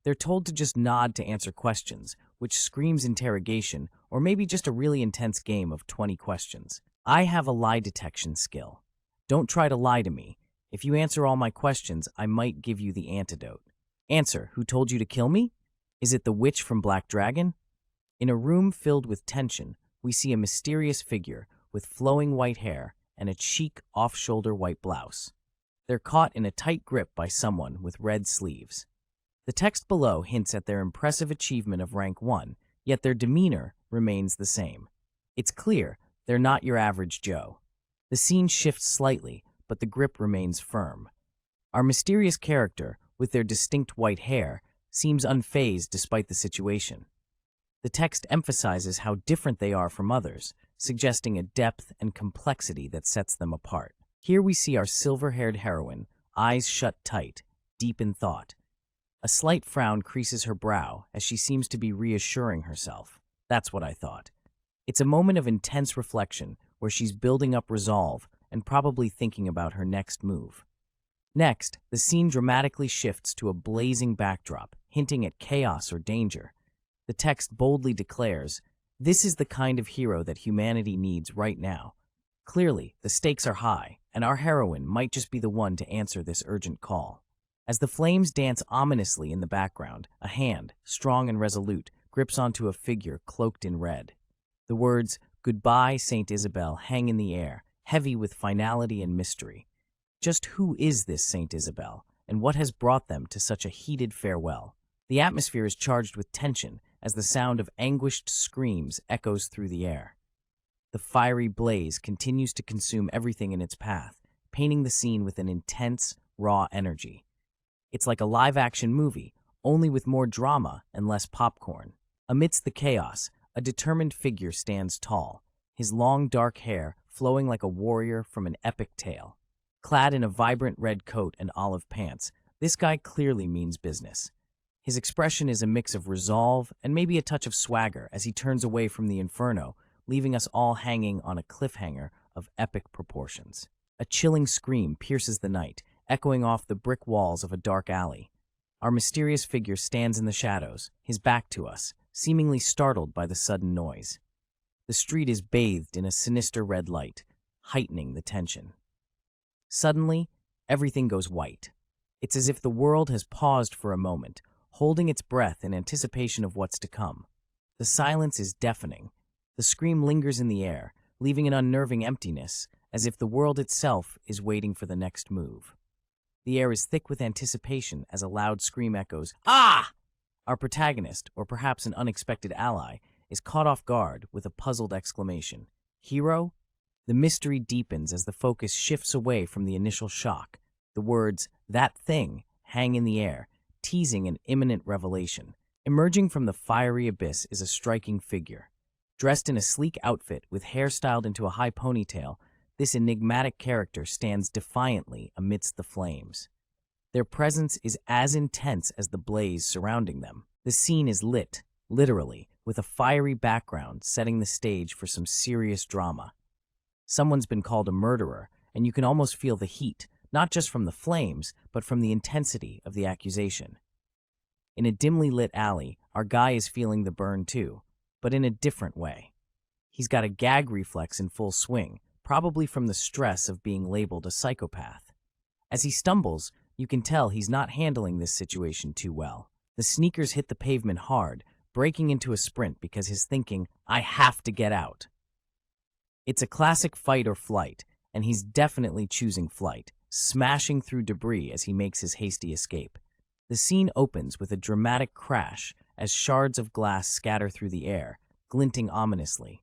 They're told to just nod to answer questions, which screams interrogation, or maybe just a really intense game of 20 questions. I have a lie detection skill. Don't try to lie to me. If you answer all my questions, I might give you the antidote. Answer, who told you to kill me? Is it the witch from Black Dragon? In a room filled with tension, we see a mysterious figure with flowing white hair and a chic, off-shoulder white blouse. They're caught in a tight grip by someone with red sleeves. The text below hints at their impressive achievement of rank 1, yet their demeanor remains the same. It's clear they're not your average Joe. The scene shifts slightly, but the grip remains firm. Our mysterious character, with their distinct white hair, seems unfazed despite the situation. The text emphasizes how different they are from others, suggesting a depth and complexity that sets them apart. Here we see our silver-haired heroine, eyes shut tight, deep in thought. A slight frown creases her brow as she seems to be reassuring herself. That's what I thought. It's a moment of intense reflection where she's building up resolve and probably thinking about her next move. Next, the scene dramatically shifts to a blazing backdrop, hinting at chaos or danger. The text boldly declares, "This is the kind of hero that humanity needs right now." Clearly, the stakes are high, and our heroine might just be the one to answer this urgent call. As the flames dance ominously in the background, a hand, strong and resolute, grips onto a figure cloaked in red. The words, "Goodbye, Saint Isabel," hang in the air, heavy with finality and mystery. Just who is this Saint Isabel, and what has brought them to such a heated farewell? The atmosphere is charged with tension as the sound of anguished screams echoes through the air. The fiery blaze continues to consume everything in its path, painting the scene with an intense, raw energy. It's like a live-action movie, only with more drama and less popcorn. Amidst the chaos, a determined figure stands tall, his long dark hair flowing like a warrior from an epic tale. Clad in a vibrant red coat and olive pants, this guy clearly means business. His expression is a mix of resolve and maybe a touch of swagger as he turns away from the inferno, leaving us all hanging on a cliffhanger of epic proportions. A chilling scream pierces the night, echoing off the brick walls of a dark alley. Our mysterious figure stands in the shadows, his back to us, seemingly startled by the sudden noise. The street is bathed in a sinister red light, heightening the tension. Suddenly, everything goes white. It's as if the world has paused for a moment, holding its breath in anticipation of what's to come. The silence is deafening. The scream lingers in the air, leaving an unnerving emptiness, as if the world itself is waiting for the next move. The air is thick with anticipation as a loud scream echoes, "Ah!" Our protagonist, or perhaps an unexpected ally, is caught off guard with a puzzled exclamation. Hero? The mystery deepens as the focus shifts away from the initial shock. The words, "that thing," hang in the air, teasing an imminent revelation. Emerging from the fiery abyss is a striking figure. Dressed in a sleek outfit with hair styled into a high ponytail, this enigmatic character stands defiantly amidst the flames. Their presence is as intense as the blaze surrounding them. The scene is lit, literally, with a fiery background setting the stage for some serious drama. Someone's been called a murderer, and you can almost feel the heat, not just from the flames, but from the intensity of the accusation. In a dimly lit alley, our guy is feeling the burn too, but in a different way. He's got a gag reflex in full swing, probably from the stress of being labeled a psychopath. As he stumbles, you can tell he's not handling this situation too well. The sneakers hit the pavement hard, breaking into a sprint because he's thinking, "I have to get out." It's a classic fight or flight, and he's definitely choosing flight, smashing through debris as he makes his hasty escape. The scene opens with a dramatic crash as shards of glass scatter through the air, glinting ominously.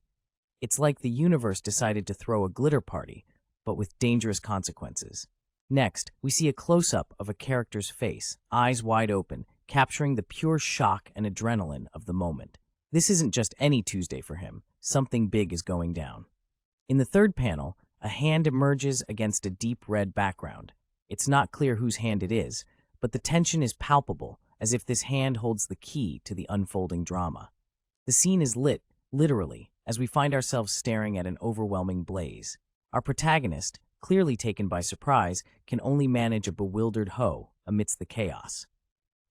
It's like the universe decided to throw a glitter party, but with dangerous consequences. Next, we see a close-up of a character's face, eyes wide open, capturing the pure shock and adrenaline of the moment. This isn't just any Tuesday for him. Something big is going down. In the third panel, a hand emerges against a deep red background. It's not clear whose hand it is, but the tension is palpable, as if this hand holds the key to the unfolding drama. The scene is lit, literally, as we find ourselves staring at an overwhelming blaze. Our protagonist, clearly taken by surprise, can only manage a bewildered hoe amidst the chaos.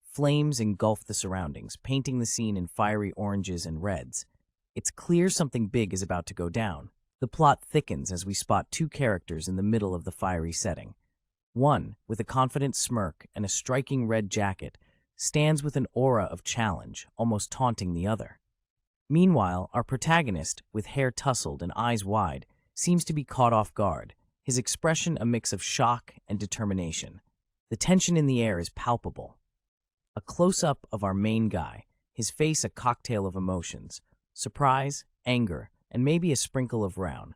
Flames engulf the surroundings, painting the scene in fiery oranges and reds. It's clear something big is about to go down. The plot thickens as we spot two characters in the middle of the fiery setting. One, with a confident smirk and a striking red jacket, stands with an aura of challenge, almost taunting the other. Meanwhile, our protagonist, with hair tousled and eyes wide, seems to be caught off guard, his expression a mix of shock and determination. The tension in the air is palpable. A close-up of our main guy, his face a cocktail of emotions, surprise, anger, and maybe a sprinkle of frown.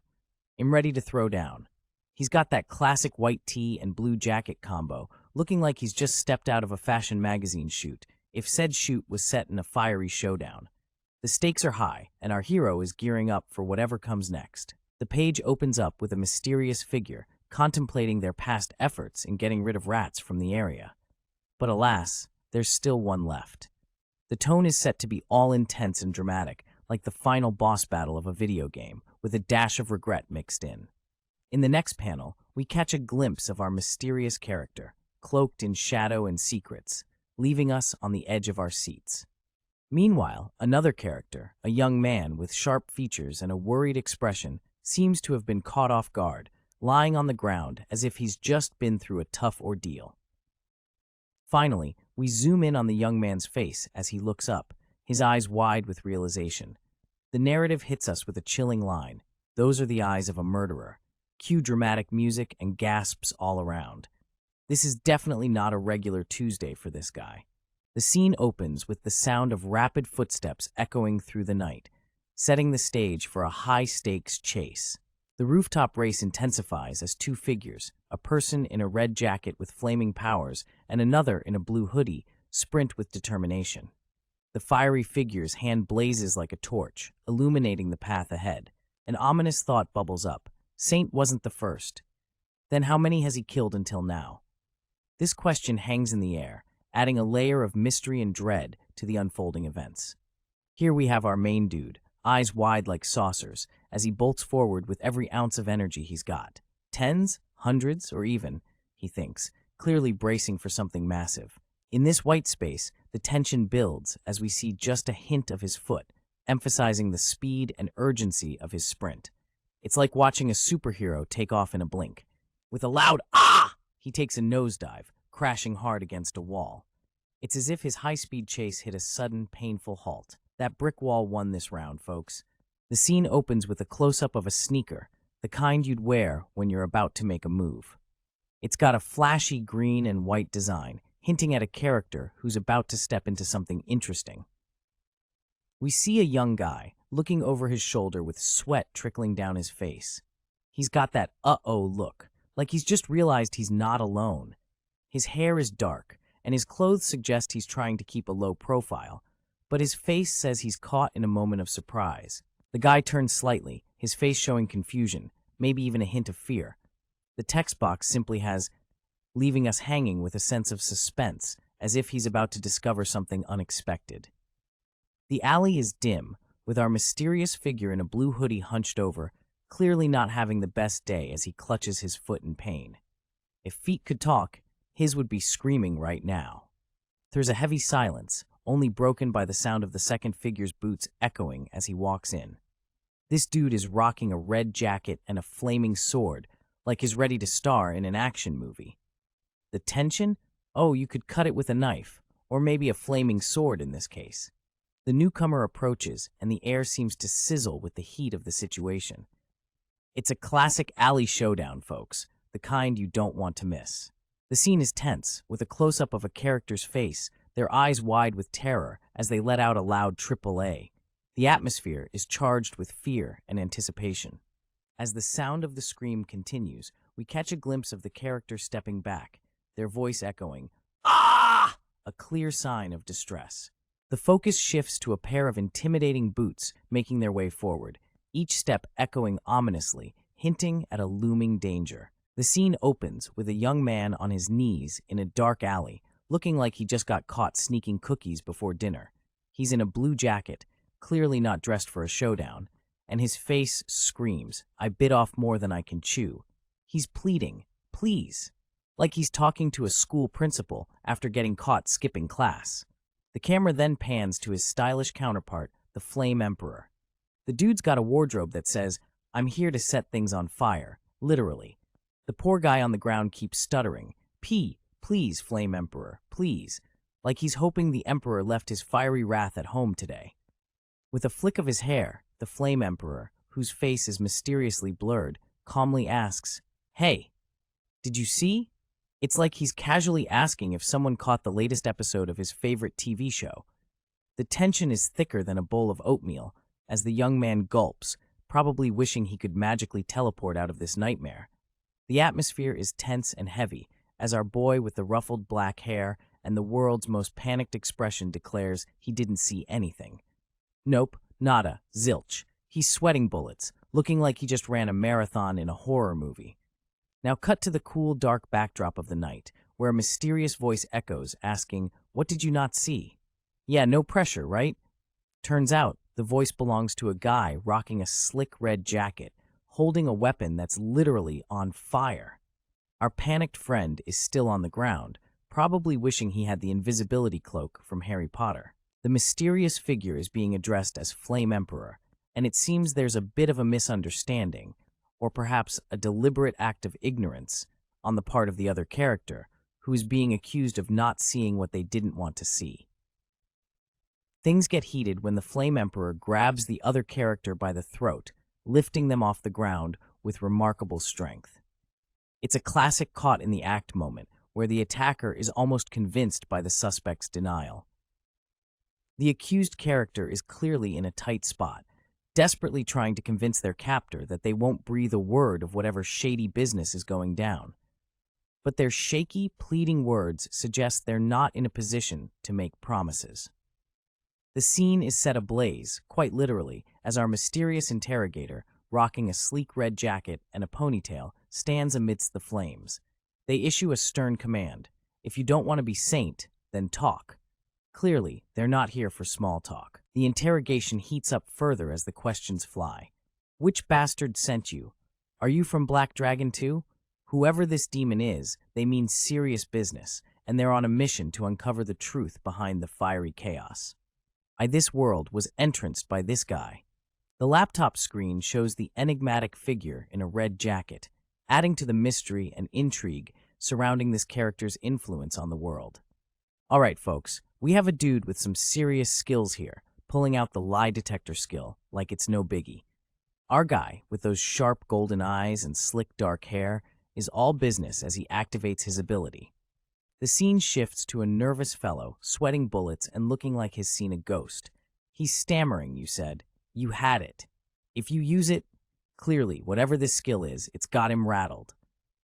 I'm ready to throw down. He's got that classic white tee and blue jacket combo, looking like he's just stepped out of a fashion magazine shoot, if said shoot was set in a fiery showdown. The stakes are high, and our hero is gearing up for whatever comes next. The page opens up with a mysterious figure contemplating their past efforts in getting rid of rats from the area. But alas, there's still one left. The tone is set to be all intense and dramatic, like the final boss battle of a video game, with a dash of regret mixed in. In the next panel, we catch a glimpse of our mysterious character, cloaked in shadow and secrets, leaving us on the edge of our seats. Meanwhile, another character, a young man with sharp features and a worried expression, seems to have been caught off guard, lying on the ground as if he's just been through a tough ordeal. Finally, we zoom in on the young man's face as he looks up, his eyes wide with realization. The narrative hits us with a chilling line. Those are the eyes of a murderer. Cue dramatic music and gasps all around. This is definitely not a regular Tuesday for this guy. The scene opens with the sound of rapid footsteps echoing through the night, setting the stage for a high-stakes chase. The rooftop race intensifies as two figures, a person in a red jacket with flaming powers and another in a blue hoodie, sprint with determination. The fiery figure's hand blazes like a torch, illuminating the path ahead. An ominous thought bubbles up. Saint wasn't the first. Then how many has he killed until now? This question hangs in the air, adding a layer of mystery and dread to the unfolding events. Here we have our main dude, eyes wide like saucers, as he bolts forward with every ounce of energy he's got. Tens, hundreds, or even, he thinks, clearly bracing for something massive. In this white space, the tension builds as we see just a hint of his foot, emphasizing the speed and urgency of his sprint. It's like watching a superhero take off in a blink. With a loud "ah!" he takes a nosedive, crashing hard against a wall. It's as if his high-speed chase hit a sudden, painful halt. That brick wall won this round, folks. The scene opens with a close-up of a sneaker, the kind you'd wear when you're about to make a move. It's got a flashy green and white design, hinting at a character who's about to step into something interesting. We see a young guy, looking over his shoulder with sweat trickling down his face. He's got that uh-oh look, like he's just realized he's not alone. His hair is dark, and his clothes suggest he's trying to keep a low profile, but his face says he's caught in a moment of surprise. The guy turns slightly, his face showing confusion, maybe even a hint of fear. The text box simply has, leaving us hanging with a sense of suspense, as if he's about to discover something unexpected. The alley is dim, with our mysterious figure in a blue hoodie hunched over, clearly not having the best day as he clutches his foot in pain. If feet could talk, his would be screaming right now. There's a heavy silence, only broken by the sound of the second figure's boots echoing as he walks in. This dude is rocking a red jacket and a flaming sword, like he's ready to star in an action movie. The tension? Oh, you could cut it with a knife, or maybe a flaming sword in this case. The newcomer approaches, and the air seems to sizzle with the heat of the situation. It's a classic alley showdown, folks, the kind you don't want to miss. The scene is tense, with a close-up of a character's face, their eyes wide with terror as they let out a loud AAA. The atmosphere is charged with fear and anticipation. As the sound of the scream continues, we catch a glimpse of the character stepping back, their voice echoing, "Ah!" a clear sign of distress. The focus shifts to a pair of intimidating boots making their way forward, each step echoing ominously, hinting at a looming danger. The scene opens with a young man on his knees in a dark alley, looking like he just got caught sneaking cookies before dinner. He's in a blue jacket, clearly not dressed for a showdown, and his face screams, "I bit off more than I can chew." He's pleading, "Please," like he's talking to a school principal after getting caught skipping class. The camera then pans to his stylish counterpart, the Flame Emperor. The dude's got a wardrobe that says, "I'm here to set things on fire," literally. The poor guy on the ground keeps stuttering, Please, Flame Emperor, please," like he's hoping the Emperor left his fiery wrath at home today. With a flick of his hair, the Flame Emperor, whose face is mysteriously blurred, calmly asks, "Hey, did you see?" It's like he's casually asking if someone caught the latest episode of his favorite TV show. The tension is thicker than a bowl of oatmeal, as the young man gulps, probably wishing he could magically teleport out of this nightmare. The atmosphere is tense and heavy, as our boy with the ruffled black hair and the world's most panicked expression declares he didn't see anything. Nope, nada, zilch. He's sweating bullets, looking like he just ran a marathon in a horror movie. Now cut to the cool, dark backdrop of the night, where a mysterious voice echoes, asking, "What did you not see?" Yeah, no pressure, right? Turns out, the voice belongs to a guy rocking a slick red jacket, holding a weapon that's literally on fire. Our panicked friend is still on the ground, probably wishing he had the invisibility cloak from Harry Potter. The mysterious figure is being addressed as Flame Emperor, and it seems there's a bit of a misunderstanding, or perhaps a deliberate act of ignorance, on the part of the other character, who is being accused of not seeing what they didn't want to see. Things get heated when the Flame Emperor grabs the other character by the throat, lifting them off the ground with remarkable strength. It's a classic caught in the act moment, where the attacker is almost convinced by the suspect's denial. The accused character is clearly in a tight spot, desperately trying to convince their captor that they won't breathe a word of whatever shady business is going down. But their shaky, pleading words suggest they're not in a position to make promises. The scene is set ablaze, quite literally, as our mysterious interrogator, rocking a sleek red jacket and a ponytail, stands amidst the flames. They issue a stern command. If you don't want to be saint, then talk. Clearly, they're not here for small talk. The interrogation heats up further as the questions fly. Which bastard sent you? Are you from Black Dragon too? Whoever this demon is, they mean serious business, and they're on a mission to uncover the truth behind the fiery chaos. This world was entranced by this guy. The laptop screen shows the enigmatic figure in a red jacket, adding to the mystery and intrigue surrounding this character's influence on the world. All right, folks, we have a dude with some serious skills here, pulling out the lie detector skill like it's no biggie. Our guy, with those sharp golden eyes and slick dark hair, is all business as he activates his ability. The scene shifts to a nervous fellow, sweating bullets and looking like he's seen a ghost. He's stammering, you said. You had it. If you use it, clearly, whatever this skill is, it's got him rattled.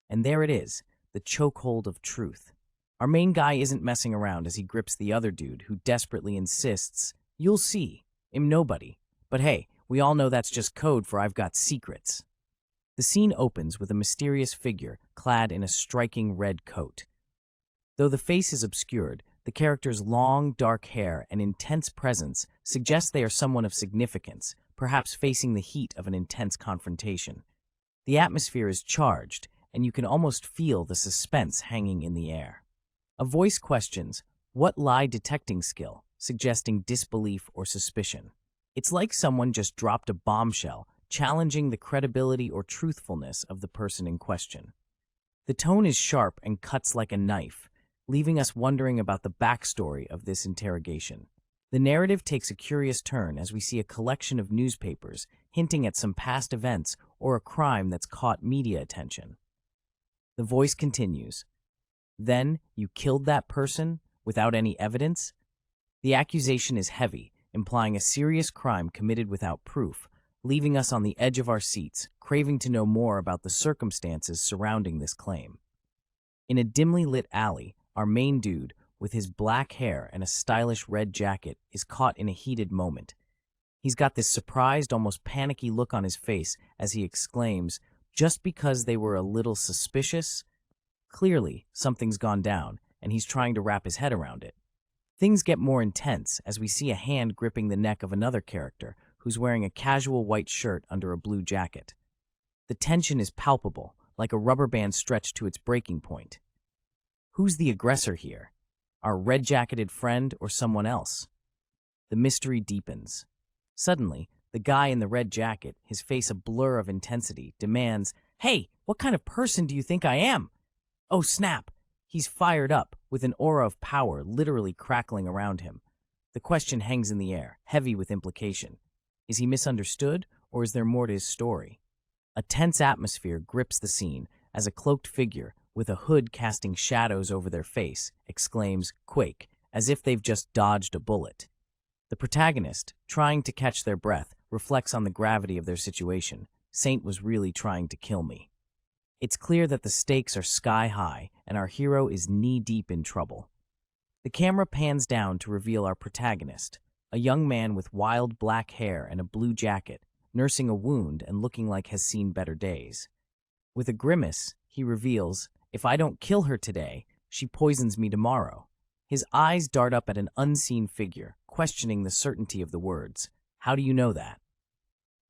And there it is, the chokehold of truth. Our main guy isn't messing around as he grips the other dude who desperately insists, "You'll see, I'm nobody." But hey, we all know that's just code for "I've got secrets." The scene opens with a mysterious figure clad in a striking red coat. Though the face is obscured, the character's long, dark hair and intense presence suggest they are someone of significance, perhaps facing the heat of an intense confrontation. The atmosphere is charged, and you can almost feel the suspense hanging in the air. A voice questions, "What lie detecting skill?" suggesting disbelief or suspicion. It's like someone just dropped a bombshell, challenging the credibility or truthfulness of the person in question. The tone is sharp and cuts like a knife, leaving us wondering about the backstory of this interrogation. The narrative takes a curious turn as we see a collection of newspapers hinting at some past events or a crime that's caught media attention. The voice continues, "Then, you killed that person without any evidence?" The accusation is heavy, implying a serious crime committed without proof, leaving us on the edge of our seats, craving to know more about the circumstances surrounding this claim. In a dimly lit alley, our main dude, with his black hair and a stylish red jacket, is caught in a heated moment. He's got this surprised, almost panicky look on his face as he exclaims, "Just because they were a little suspicious?" Clearly, something's gone down, and he's trying to wrap his head around it. Things get more intense as we see a hand gripping the neck of another character who's wearing a casual white shirt under a blue jacket. The tension is palpable, like a rubber band stretched to its breaking point. Who's the aggressor here? Our red-jacketed friend or someone else? The mystery deepens. Suddenly, the guy in the red jacket, his face a blur of intensity, demands, "Hey, what kind of person do you think I am?" Oh snap! He's fired up, with an aura of power literally crackling around him. The question hangs in the air, heavy with implication. Is he misunderstood, or is there more to his story? A tense atmosphere grips the scene as a cloaked figure, with a hood casting shadows over their face, exclaims, "Quake," as if they've just dodged a bullet. The protagonist, trying to catch their breath, reflects on the gravity of their situation. Saint was really trying to kill me. It's clear that the stakes are sky high, and our hero is knee-deep in trouble. The camera pans down to reveal our protagonist, a young man with wild black hair and a blue jacket, nursing a wound and looking like has seen better days. With a grimace, he reveals, "If I don't kill her today, she poisons me tomorrow." His eyes dart up at an unseen figure, questioning the certainty of the words. How do you know that?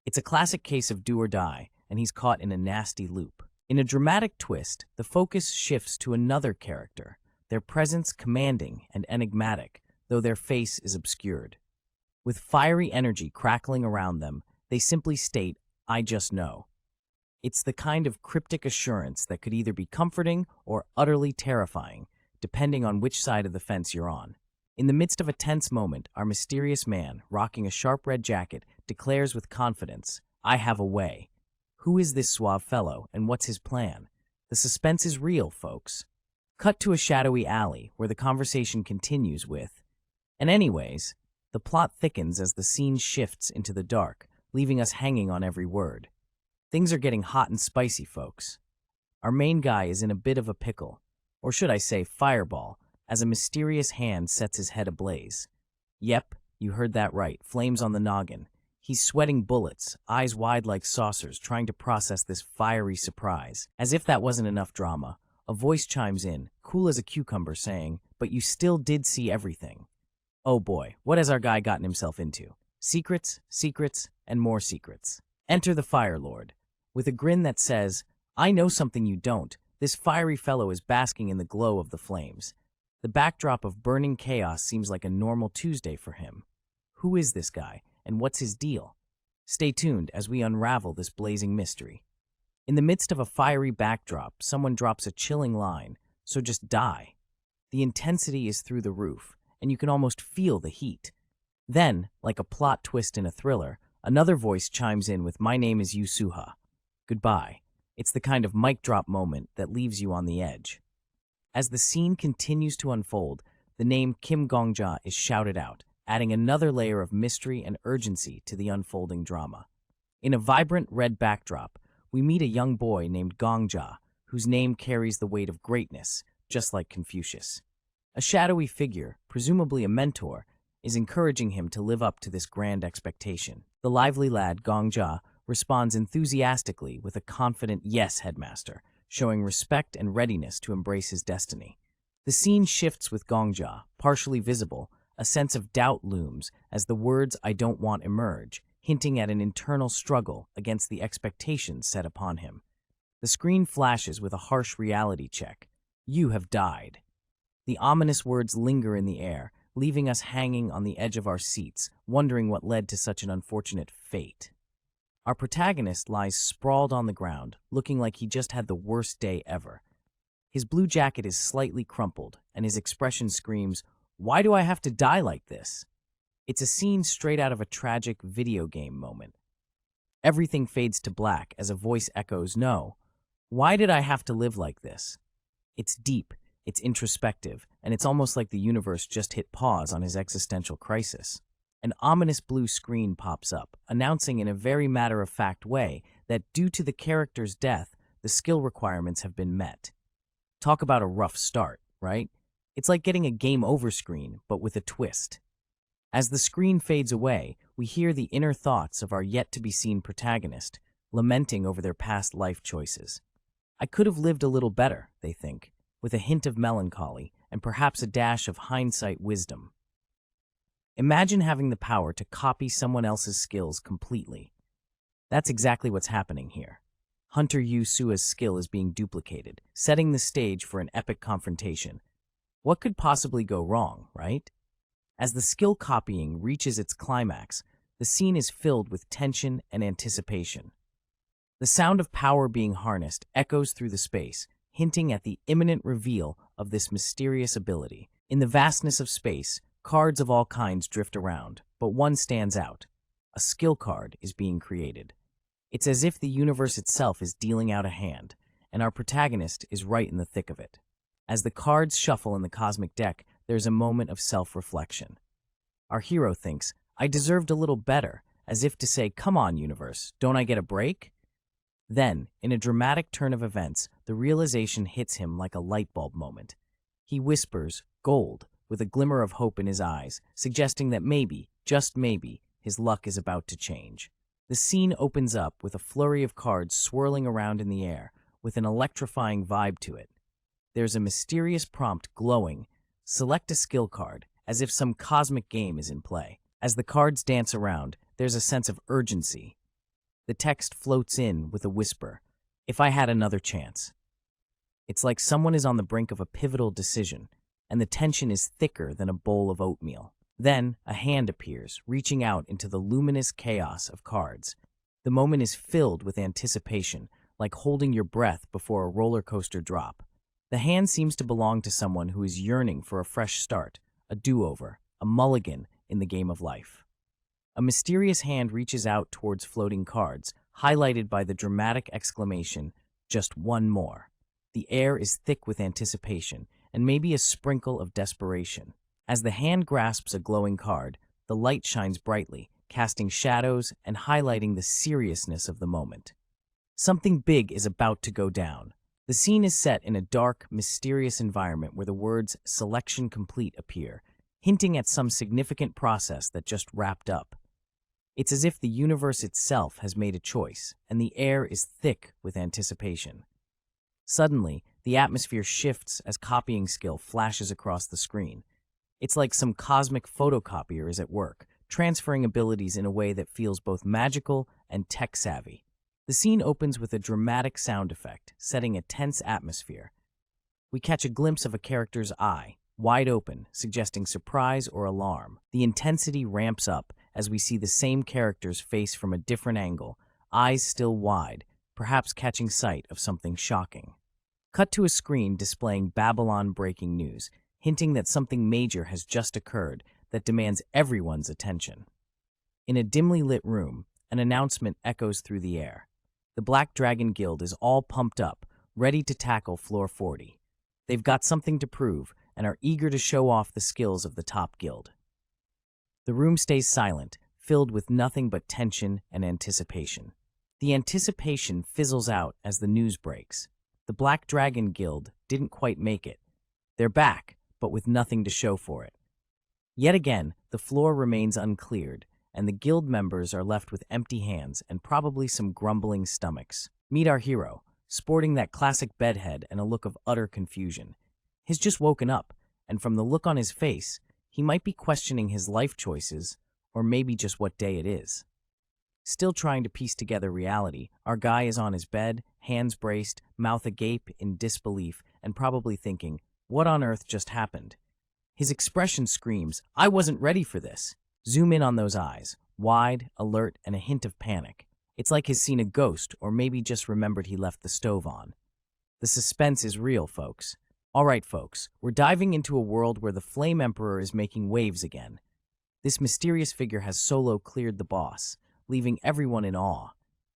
It's a classic case of do or die, and he's caught in a nasty loop. In a dramatic twist, the focus shifts to another character, their presence commanding and enigmatic, though their face is obscured. With fiery energy crackling around them, they simply state, "I just know." It's the kind of cryptic assurance that could either be comforting or utterly terrifying, depending on which side of the fence you're on. In the midst of a tense moment, our mysterious man, rocking a sharp red jacket, declares with confidence, "I have a way." Who is this suave fellow, and what's his plan? The suspense is real, folks. Cut to a shadowy alley, where the conversation continues with, "And anyways," the plot thickens as the scene shifts into the dark, leaving us hanging on every word. Things are getting hot and spicy, folks. Our main guy is in a bit of a pickle, or should I say fireball, as a mysterious hand sets his head ablaze. Yep, you heard that right, flames on the noggin. He's sweating bullets, eyes wide like saucers, trying to process this fiery surprise. As if that wasn't enough drama, a voice chimes in, cool as a cucumber, saying, "But you still did see everything." Oh boy, what has our guy gotten himself into? Secrets, secrets, and more secrets. Enter the Fire Lord. With a grin that says, "I know something you don't," this fiery fellow is basking in the glow of the flames. The backdrop of burning chaos seems like a normal Tuesday for him. Who is this guy, and what's his deal? Stay tuned as we unravel this blazing mystery. In the midst of a fiery backdrop, someone drops a chilling line, "So just die." The intensity is through the roof, and you can almost feel the heat. Then, like a plot twist in a thriller, another voice chimes in with, "My name is Yusuha. Goodbye." It's the kind of mic drop moment that leaves you on the edge. As the scene continues to unfold, the name Kim Gongja is shouted out, adding another layer of mystery and urgency to the unfolding drama. In a vibrant red backdrop, we meet a young boy named Gongja, whose name carries the weight of greatness, just like Confucius. A shadowy figure, presumably a mentor, is encouraging him to live up to this grand expectation. The lively lad, Gongjia, responds enthusiastically with a confident "yes, headmaster," showing respect and readiness to embrace his destiny. The scene shifts with Gongjia, partially visible. A sense of doubt looms as the words "I don't want" emerge, hinting at an internal struggle against the expectations set upon him. The screen flashes with a harsh reality check. "You have died." The ominous words linger in the air, leaving us hanging on the edge of our seats, wondering what led to such an unfortunate fate. Our protagonist lies sprawled on the ground, looking like he just had the worst day ever. His blue jacket is slightly crumpled, and his expression screams, "Why do I have to die like this?" It's a scene straight out of a tragic video game moment. Everything fades to black as a voice echoes, "No, why did I have to live like this?" It's deep, it's introspective, and it's almost like the universe just hit pause on his existential crisis. An ominous blue screen pops up, announcing in a very matter-of-fact way that due to the character's death, the skill requirements have been met. Talk about a rough start, right? It's like getting a game over screen, but with a twist. As the screen fades away, we hear the inner thoughts of our yet-to-be-seen protagonist, lamenting over their past life choices. "I could have lived a little better," they think, with a hint of melancholy and perhaps a dash of hindsight wisdom. Imagine having the power to copy someone else's skills completely. That's exactly what's happening here. Hunter Yu Sua's skill is being duplicated, setting the stage for an epic confrontation. What could possibly go wrong, right? As the skill copying reaches its climax, the scene is filled with tension and anticipation. The sound of power being harnessed echoes through the space, hinting at the imminent reveal of this mysterious ability. In the vastness of space, cards of all kinds drift around, but one stands out. A skill card is being created. It's as if the universe itself is dealing out a hand, and our protagonist is right in the thick of it. As the cards shuffle in the cosmic deck, there's a moment of self-reflection. Our hero thinks, "I deserved a little better," as if to say, "Come on, universe, don't I get a break?" Then, in a dramatic turn of events, the realization hits him like a light bulb moment. He whispers, "Gold," with a glimmer of hope in his eyes, suggesting that maybe, just maybe, his luck is about to change. The scene opens up with a flurry of cards swirling around in the air, with an electrifying vibe to it. There's a mysterious prompt glowing, "Select a skill card," as if some cosmic game is in play. As the cards dance around, there's a sense of urgency. The text floats in with a whisper, "If I had another chance." It's like someone is on the brink of a pivotal decision, and the tension is thicker than a bowl of oatmeal. Then, a hand appears, reaching out into the luminous chaos of cards. The moment is filled with anticipation, like holding your breath before a roller coaster drop. The hand seems to belong to someone who is yearning for a fresh start, a do-over, a mulligan in the game of life. A mysterious hand reaches out towards floating cards, highlighted by the dramatic exclamation, "Just one more." The air is thick with anticipation, and maybe a sprinkle of desperation. As the hand grasps a glowing card, the light shines brightly, casting shadows and highlighting the seriousness of the moment. Something big is about to go down. The scene is set in a dark, mysterious environment where the words "selection complete" appear, hinting at some significant process that just wrapped up. It's as if the universe itself has made a choice, and the air is thick with anticipation. Suddenly, the atmosphere shifts as copying skill flashes across the screen. It's like some cosmic photocopier is at work, transferring abilities in a way that feels both magical and tech-savvy. The scene opens with a dramatic sound effect, setting a tense atmosphere. We catch a glimpse of a character's eye, wide open, suggesting surprise or alarm. The intensity ramps up as we see the same character's face from a different angle, eyes still wide, perhaps catching sight of something shocking. Cut to a screen displaying Babylon breaking news, hinting that something major has just occurred that demands everyone's attention. In a dimly lit room, an announcement echoes through the air. The Black Dragon Guild is all pumped up, ready to tackle Floor 40. They've got something to prove and are eager to show off the skills of the top guild. The room stays silent, filled with nothing but tension and anticipation. The anticipation fizzles out as the news breaks. The Black Dragon Guild didn't quite make it, They're back, but with nothing to show for it. Yet again, the floor remains uncleared, and the guild members are left with empty hands and probably some grumbling stomachs. Meet our hero, sporting that classic bedhead and a look of utter confusion. He's just woken up, and from the look on his face, he might be questioning his life choices, or maybe just what day it is. Still trying to piece together reality, our guy is on his bed, hands braced, mouth agape in disbelief, and probably thinking, what on earth just happened? His expression screams, I wasn't ready for this. Zoom in on those eyes, wide, alert, and a hint of panic. It's like he's seen a ghost, or maybe just remembered he left the stove on. The suspense is real, folks. All right, folks, we're diving into a world where the Flame Emperor is making waves again. This mysterious figure has solo cleared the boss, leaving everyone in awe.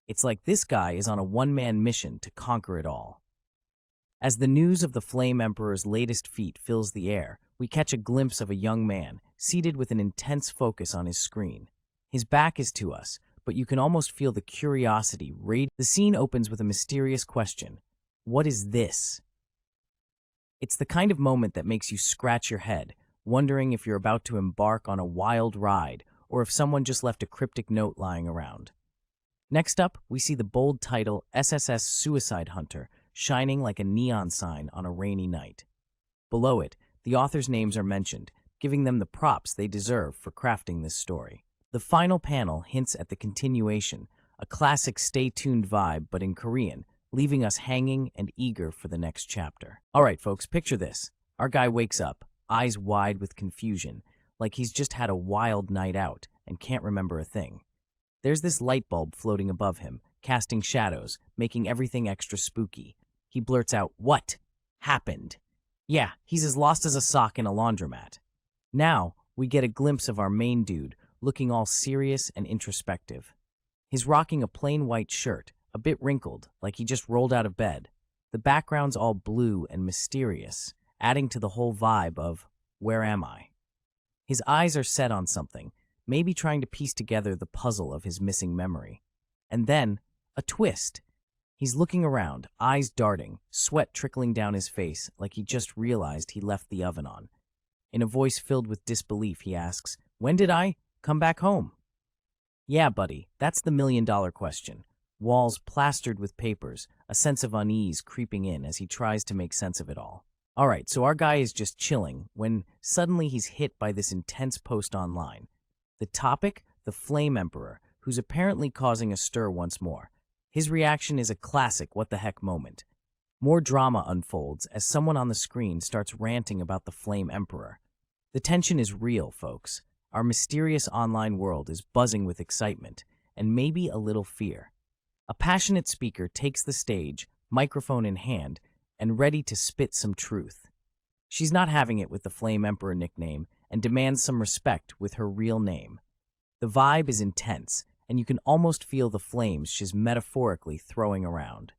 It's like this guy is on a one-man mission to conquer it all. As the news of the Flame Emperor's latest feat fills the air, we catch a glimpse of a young man, seated with an intense focus on his screen. His back is to us, but you can almost feel the curiosity. The scene opens with a mysterious question. What is this? It's the kind of moment that makes you scratch your head, wondering if you're about to embark on a wild ride, or if someone just left a cryptic note lying around. Next up, we see the bold title SSS Suicide Hunter, shining like a neon sign on a rainy night. Below it, the authors' names are mentioned, giving them the props they deserve for crafting this story. The final panel hints at the continuation, a classic Stay Tuned vibe but in Korean, leaving us hanging and eager for the next chapter. All right, folks, picture this. Our guy wakes up, eyes wide with confusion, like he's just had a wild night out and can't remember a thing. There's this light bulb floating above him, casting shadows, making everything extra spooky. He blurts out, "What happened?" Yeah, he's as lost as a sock in a laundromat. Now, we get a glimpse of our main dude, looking all serious and introspective. He's rocking a plain white shirt, a bit wrinkled, like he just rolled out of bed. The background's all blue and mysterious, adding to the whole vibe of, where am I? His eyes are set on something, maybe trying to piece together the puzzle of his missing memory. And then, a twist. He's looking around, eyes darting, sweat trickling down his face like he just realized he left the oven on. In a voice filled with disbelief, he asks, "When did I come back home?" Yeah, buddy, that's the million-dollar question. Walls plastered with papers, a sense of unease creeping in as he tries to make sense of it all. All right, so our guy is just chilling when suddenly he's hit by this intense post online. The topic? The Flame Emperor, who's apparently causing a stir once more. His reaction is a classic what the heck moment. More drama unfolds as someone on the screen starts ranting about the Flame Emperor. The tension is real, folks. Our mysterious online world is buzzing with excitement, and maybe a little fear. A passionate speaker takes the stage, microphone in hand, and ready to spit some truth. She's not having it with the Flame Emperor nickname and demands some respect with her real name. The vibe is intense, and you can almost feel the flames she's metaphorically throwing around.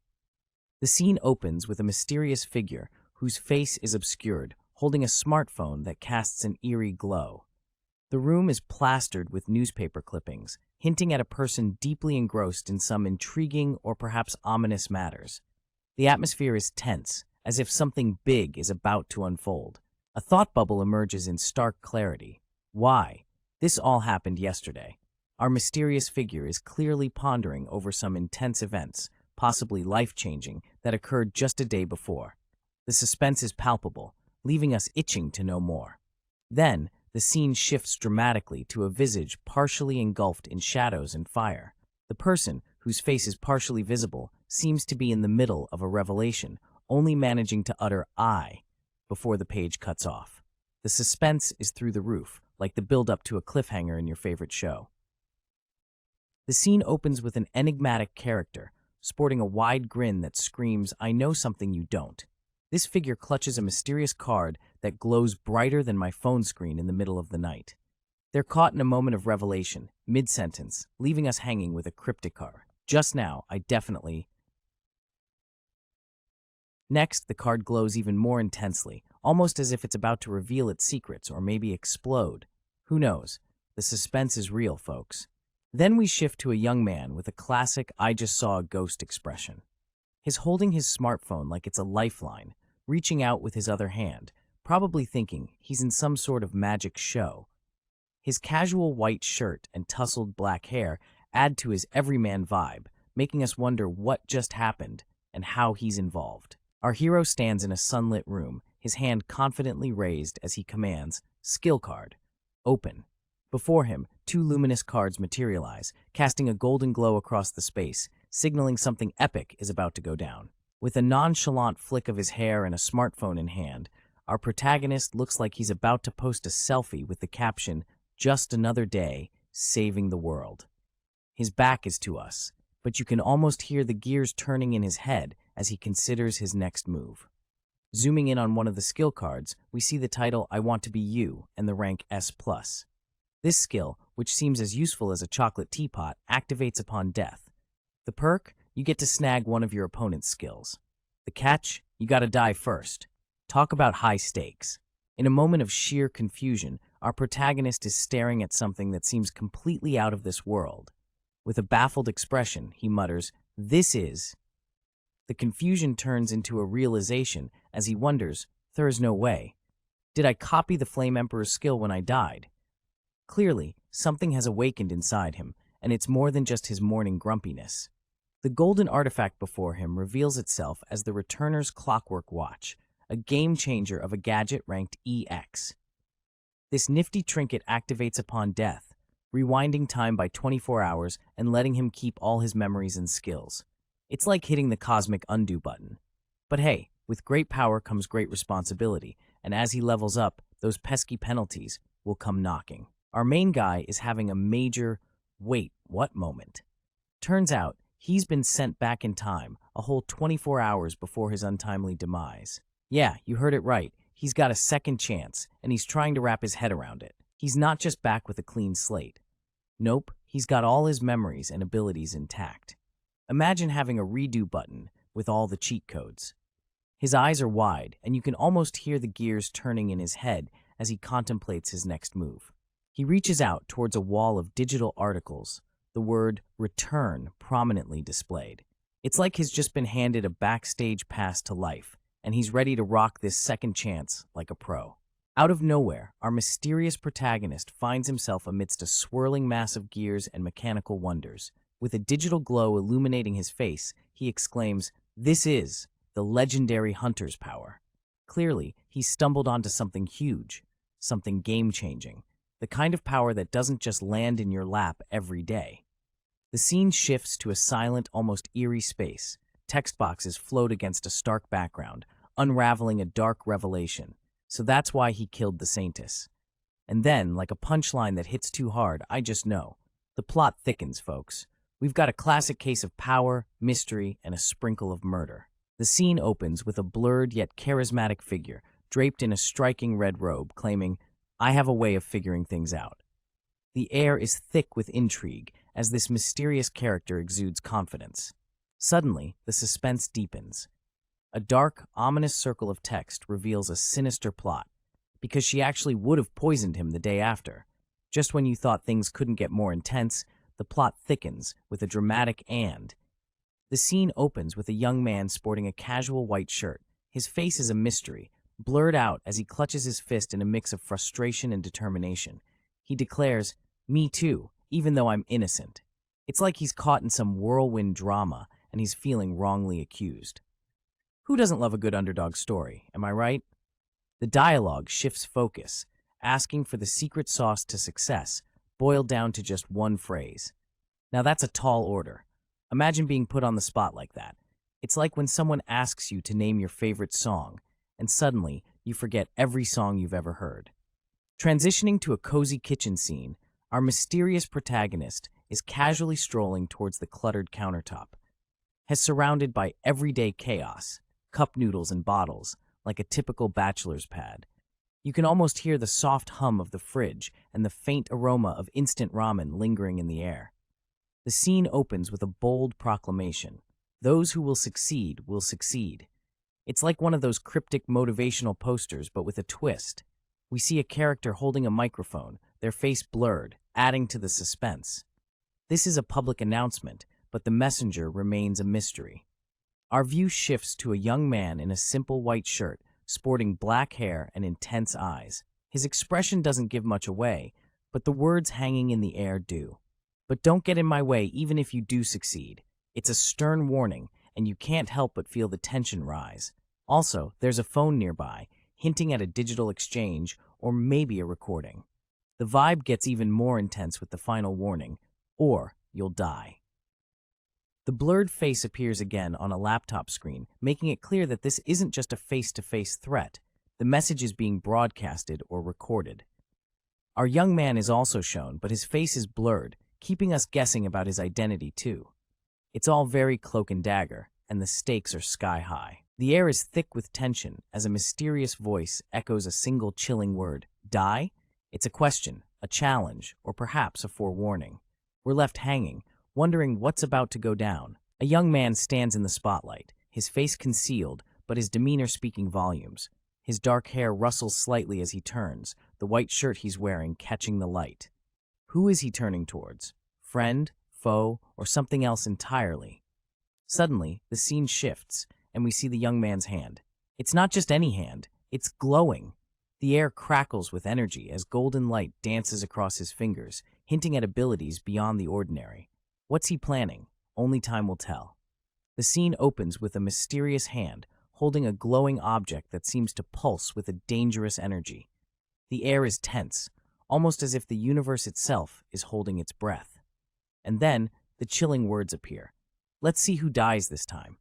The scene opens with a mysterious figure whose face is obscured, holding a smartphone that casts an eerie glow. The room is plastered with newspaper clippings, hinting at a person deeply engrossed in some intriguing or perhaps ominous matters. The atmosphere is tense, as if something big is about to unfold. A thought bubble emerges in stark clarity. Why? This all happened yesterday. Our mysterious figure is clearly pondering over some intense events, possibly life-changing, that occurred just a day before. The suspense is palpable, leaving us itching to know more. Then, the scene shifts dramatically to a visage partially engulfed in shadows and fire. The person, whose face is partially visible, seems to be in the middle of a revelation, only managing to utter "I" before the page cuts off. The suspense is through the roof, like the build-up to a cliffhanger in your favorite show. The scene opens with an enigmatic character, sporting a wide grin that screams, "I know something you don't." This figure clutches a mysterious card that glows brighter than my phone screen in the middle of the night. They're caught in a moment of revelation, mid-sentence, leaving us hanging with a cryptic card. Just now, I definitely... Next, the card glows even more intensely, almost as if it's about to reveal its secrets or maybe explode. Who knows? The suspense is real, folks. Then we shift to a young man with a classic "I just saw a ghost" expression. He's holding his smartphone like it's a lifeline, reaching out with his other hand, probably thinking he's in some sort of magic show. His casual white shirt and tousled black hair add to his everyman vibe, making us wonder what just happened and how he's involved. Our hero stands in a sunlit room, his hand confidently raised as he commands, "Skill card. Open." Before him, two luminous cards materialize, casting a golden glow across the space, signaling something epic is about to go down. With a nonchalant flick of his hair and a smartphone in hand, our protagonist looks like he's about to post a selfie with the caption, "Just another day, saving the world." His back is to us, but you can almost hear the gears turning in his head as he considers his next move. Zooming in on one of the skill cards, we see the title, "I Want to Be You," and the rank S+. This skill, which seems as useful as a chocolate teapot, activates upon death. The perk? You get to snag one of your opponent's skills. The catch? You gotta die first. Talk about high stakes. In a moment of sheer confusion, our protagonist is staring at something that seems completely out of this world. With a baffled expression, he mutters, "This is..." The confusion turns into a realization as he wonders, "There's no way. Did I copy the Flame Emperor's skill when I died?" Clearly, something has awakened inside him, and it's more than just his morning grumpiness. The golden artifact before him reveals itself as the Returner's Clockwork Watch, a game-changer of a gadget ranked EX. This nifty trinket activates upon death, rewinding time by 24 hours and letting him keep all his memories and skills. It's like hitting the cosmic undo button. But hey, with great power comes great responsibility, and as he levels up, those pesky penalties will come knocking. Our main guy is having a major, "wait, what?" moment. Turns out, he's been sent back in time, a whole 24 hours before his untimely demise. Yeah, you heard it right. He's got a second chance, and he's trying to wrap his head around it. He's not just back with a clean slate. Nope, he's got all his memories and abilities intact. Imagine having a redo button with all the cheat codes. His eyes are wide, and you can almost hear the gears turning in his head as he contemplates his next move. He reaches out towards a wall of digital articles, the word "return" prominently displayed. It's like he's just been handed a backstage pass to life, and he's ready to rock this second chance like a pro. Out of nowhere, our mysterious protagonist finds himself amidst a swirling mass of gears and mechanical wonders. With a digital glow illuminating his face, he exclaims, "This is the legendary hunter's power." Clearly, he's stumbled onto something huge, something game-changing, the kind of power that doesn't just land in your lap every day. The scene shifts to a silent, almost eerie space. Text boxes float against a stark background, unraveling a dark revelation. So that's why he killed the Saintess. And then, like a punchline that hits too hard, I just know. The plot thickens, folks. We've got a classic case of power, mystery, and a sprinkle of murder. The scene opens with a blurred yet charismatic figure, draped in a striking red robe, claiming, "I have a way of figuring things out." The air is thick with intrigue as this mysterious character exudes confidence. Suddenly, the suspense deepens. A dark, ominous circle of text reveals a sinister plot, because she actually would have poisoned him the day after. Just when you thought things couldn't get more intense, the plot thickens with a dramatic "and." The scene opens with a young man sporting a casual white shirt. His face is a mystery, blurred out as he clutches his fist in a mix of frustration and determination. He declares, "Me too, even though I'm innocent." It's like he's caught in some whirlwind drama and he's feeling wrongly accused. Who doesn't love a good underdog story, am I right? The dialogue shifts focus, asking for the secret sauce to success, boiled down to just one phrase. Now that's a tall order. Imagine being put on the spot like that. It's like when someone asks you to name your favorite song, and suddenly you forget every song you've ever heard. Transitioning to a cozy kitchen scene, our mysterious protagonist is casually strolling towards the cluttered countertop, surrounded by everyday chaos, cup noodles and bottles, like a typical bachelor's pad. You can almost hear the soft hum of the fridge and the faint aroma of instant ramen lingering in the air. The scene opens with a bold proclamation. Those who will succeed will succeed. It's like one of those cryptic motivational posters, but with a twist. We see a character holding a microphone, their face blurred, adding to the suspense. This is a public announcement, but the messenger remains a mystery. Our view shifts to a young man in a simple white shirt, sporting black hair and intense eyes. His expression doesn't give much away, but the words hanging in the air do. But don't get in my way even if you do succeed. It's a stern warning, and you can't help but feel the tension rise. Also, there's a phone nearby, hinting at a digital exchange or maybe a recording. The vibe gets even more intense with the final warning, or you'll die. The blurred face appears again on a laptop screen, making it clear that this isn't just a face-to-face threat. The message is being broadcasted or recorded. Our young man is also shown, but his face is blurred, keeping us guessing about his identity too. It's all very cloak and dagger, and the stakes are sky high. The air is thick with tension as a mysterious voice echoes a single chilling word, die? It's a question, a challenge, or perhaps a forewarning. We're left hanging, wondering what's about to go down. A young man stands in the spotlight, his face concealed, but his demeanor speaking volumes. His dark hair rustles slightly as he turns, the white shirt he's wearing catching the light. Who is he turning towards? Friend, foe, or something else entirely? Suddenly, the scene shifts, and we see the young man's hand. It's not just any hand, it's glowing. The air crackles with energy as golden light dances across his fingers, hinting at abilities beyond the ordinary. What's he planning? Only time will tell. The scene opens with a mysterious hand holding a glowing object that seems to pulse with a dangerous energy. The air is tense, almost as if the universe itself is holding its breath. And then, the chilling words appear. Let's see who dies this time.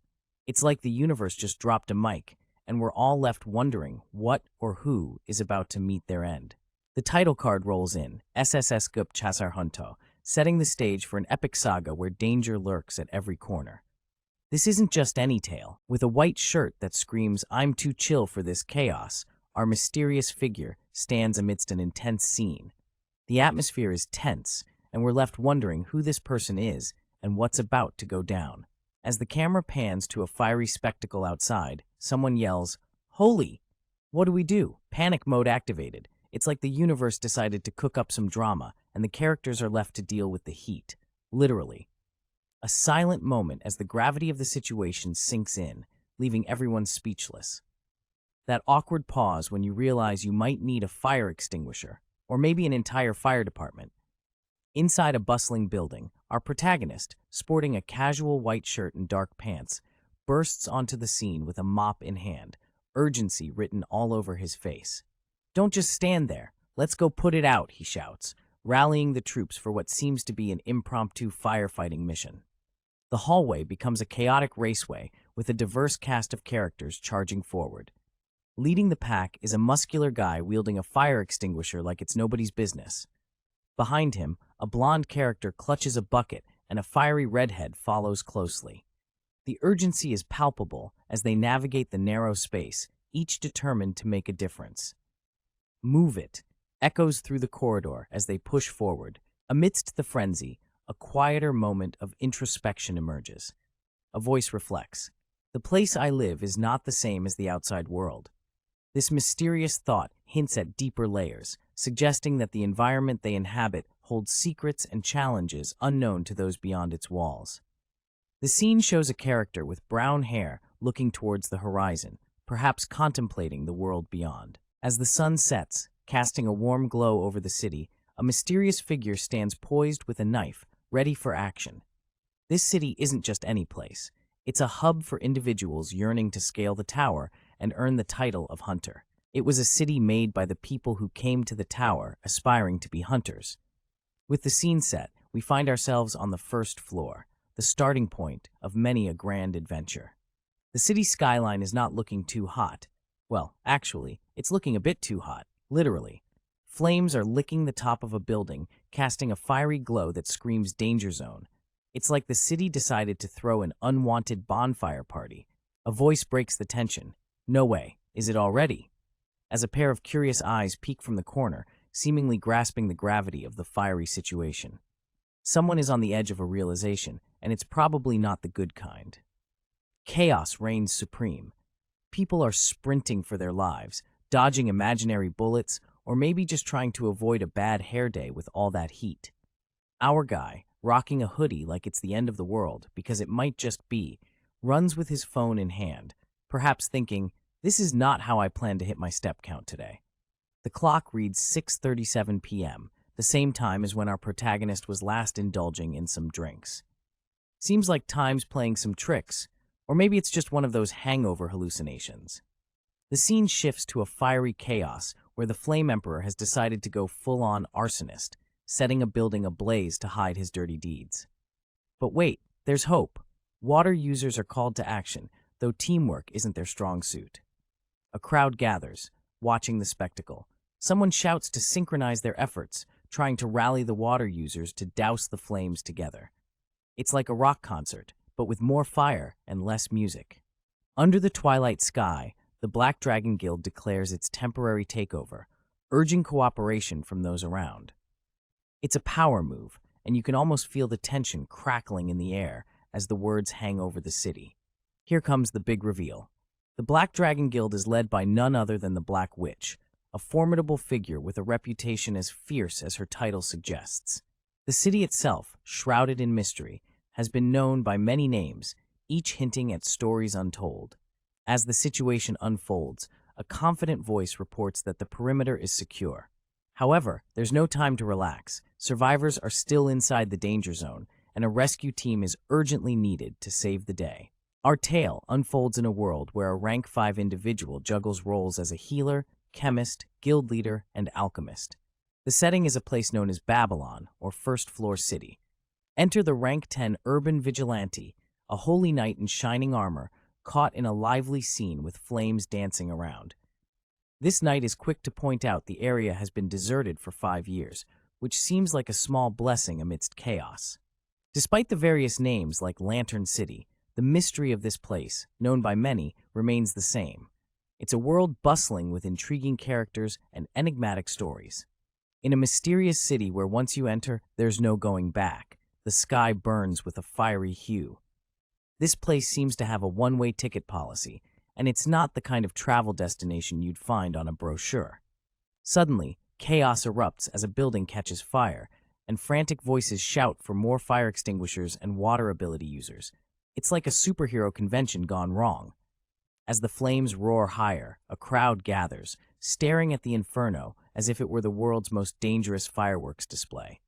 It's like the universe just dropped a mic, and we're all left wondering what or who is about to meet their end. The title card rolls in, SSS Gup Chasar Hunto, setting the stage for an epic saga where danger lurks at every corner. This isn't just any tale. With a white shirt that screams, "I'm too chill for this chaos," our mysterious figure stands amidst an intense scene. The atmosphere is tense, and we're left wondering who this person is and what's about to go down. As the camera pans to a fiery spectacle outside, someone yells, "Holy!" What do we do? Panic mode activated. It's like the universe decided to cook up some drama, and the characters are left to deal with the heat. Literally. A silent moment as the gravity of the situation sinks in, leaving everyone speechless. That awkward pause when you realize you might need a fire extinguisher, or maybe an entire fire department. Inside a bustling building, our protagonist, sporting a casual white shirt and dark pants, bursts onto the scene with a mop in hand, urgency written all over his face. "Don't just stand there. Let's go put it out," he shouts, rallying the troops for what seems to be an impromptu firefighting mission. The hallway becomes a chaotic raceway with a diverse cast of characters charging forward. Leading the pack is a muscular guy wielding a fire extinguisher like it's nobody's business. Behind him, a blonde character clutches a bucket and a fiery redhead follows closely. The urgency is palpable as they navigate the narrow space, each determined to make a difference. "Move it," echoes through the corridor as they push forward. Amidst the frenzy, a quieter moment of introspection emerges. A voice reflects, "The place I live is not the same as the outside world." This mysterious thought hints at deeper layers, suggesting that the environment they inhabit holds secrets and challenges unknown to those beyond its walls. The scene shows a character with brown hair looking towards the horizon, perhaps contemplating the world beyond. As the sun sets, casting a warm glow over the city, a mysterious figure stands poised with a knife, ready for action. This city isn't just any place. It's a hub for individuals yearning to scale the tower and earn the title of hunter. It was a city made by the people who came to the tower aspiring to be hunters. With the scene set, we find ourselves on the first floor, the starting point of many a grand adventure. The city skyline is not looking too hot. Well, actually, it's looking a bit too hot, literally. Flames are licking the top of a building, casting a fiery glow that screams danger zone. It's like the city decided to throw an unwanted bonfire party. A voice breaks the tension. "No way. Is it already?" As a pair of curious eyes peek from the corner, seemingly grasping the gravity of the fiery situation. Someone is on the edge of a realization, and it's probably not the good kind. Chaos reigns supreme. People are sprinting for their lives, dodging imaginary bullets, or maybe just trying to avoid a bad hair day with all that heat. Our guy, rocking a hoodie like it's the end of the world, because it might just be, runs with his phone in hand, perhaps thinking, This is not how I plan to hit my step count today. The clock reads 6:37 p.m., the same time as when our protagonist was last indulging in some drinks. Seems like time's playing some tricks, or maybe it's just one of those hangover hallucinations. The scene shifts to a fiery chaos where the Flame Emperor has decided to go full-on arsonist, setting a building ablaze to hide his dirty deeds. But wait, there's hope. Water users are called to action, though teamwork isn't their strong suit. A crowd gathers, watching the spectacle. Someone shouts to synchronize their efforts, trying to rally the water users to douse the flames together. It's like a rock concert, but with more fire and less music. Under the twilight sky, the Black Dragon Guild declares its temporary takeover, urging cooperation from those around. It's a power move, and you can almost feel the tension crackling in the air as the words hang over the city. Here comes the big reveal. The Black Dragon Guild is led by none other than the Black Witch, a formidable figure with a reputation as fierce as her title suggests. The city itself, shrouded in mystery, has been known by many names, each hinting at stories untold. As the situation unfolds, a confident voice reports that the perimeter is secure. However, there's no time to relax. Survivors are still inside the danger zone, and a rescue team is urgently needed to save the day. Our tale unfolds in a world where a rank 5 individual juggles roles as a healer, chemist, guild leader, and alchemist. The setting is a place known as Babylon, or First Floor City. Enter the rank 10 urban vigilante, a holy knight in shining armor, caught in a lively scene with flames dancing around. This knight is quick to point out the area has been deserted for 5 years, which seems like a small blessing amidst chaos. Despite the various names like Lantern City, the mystery of this place, known by many, remains the same. It's a world bustling with intriguing characters and enigmatic stories. In a mysterious city where once you enter, there's no going back, the sky burns with a fiery hue. This place seems to have a one-way ticket policy, and it's not the kind of travel destination you'd find on a brochure. Suddenly, chaos erupts as a building catches fire, and frantic voices shout for more fire extinguishers and water ability users. It's like a superhero convention gone wrong. As the flames roar higher, a crowd gathers, staring at the inferno as if it were the world's most dangerous fireworks display.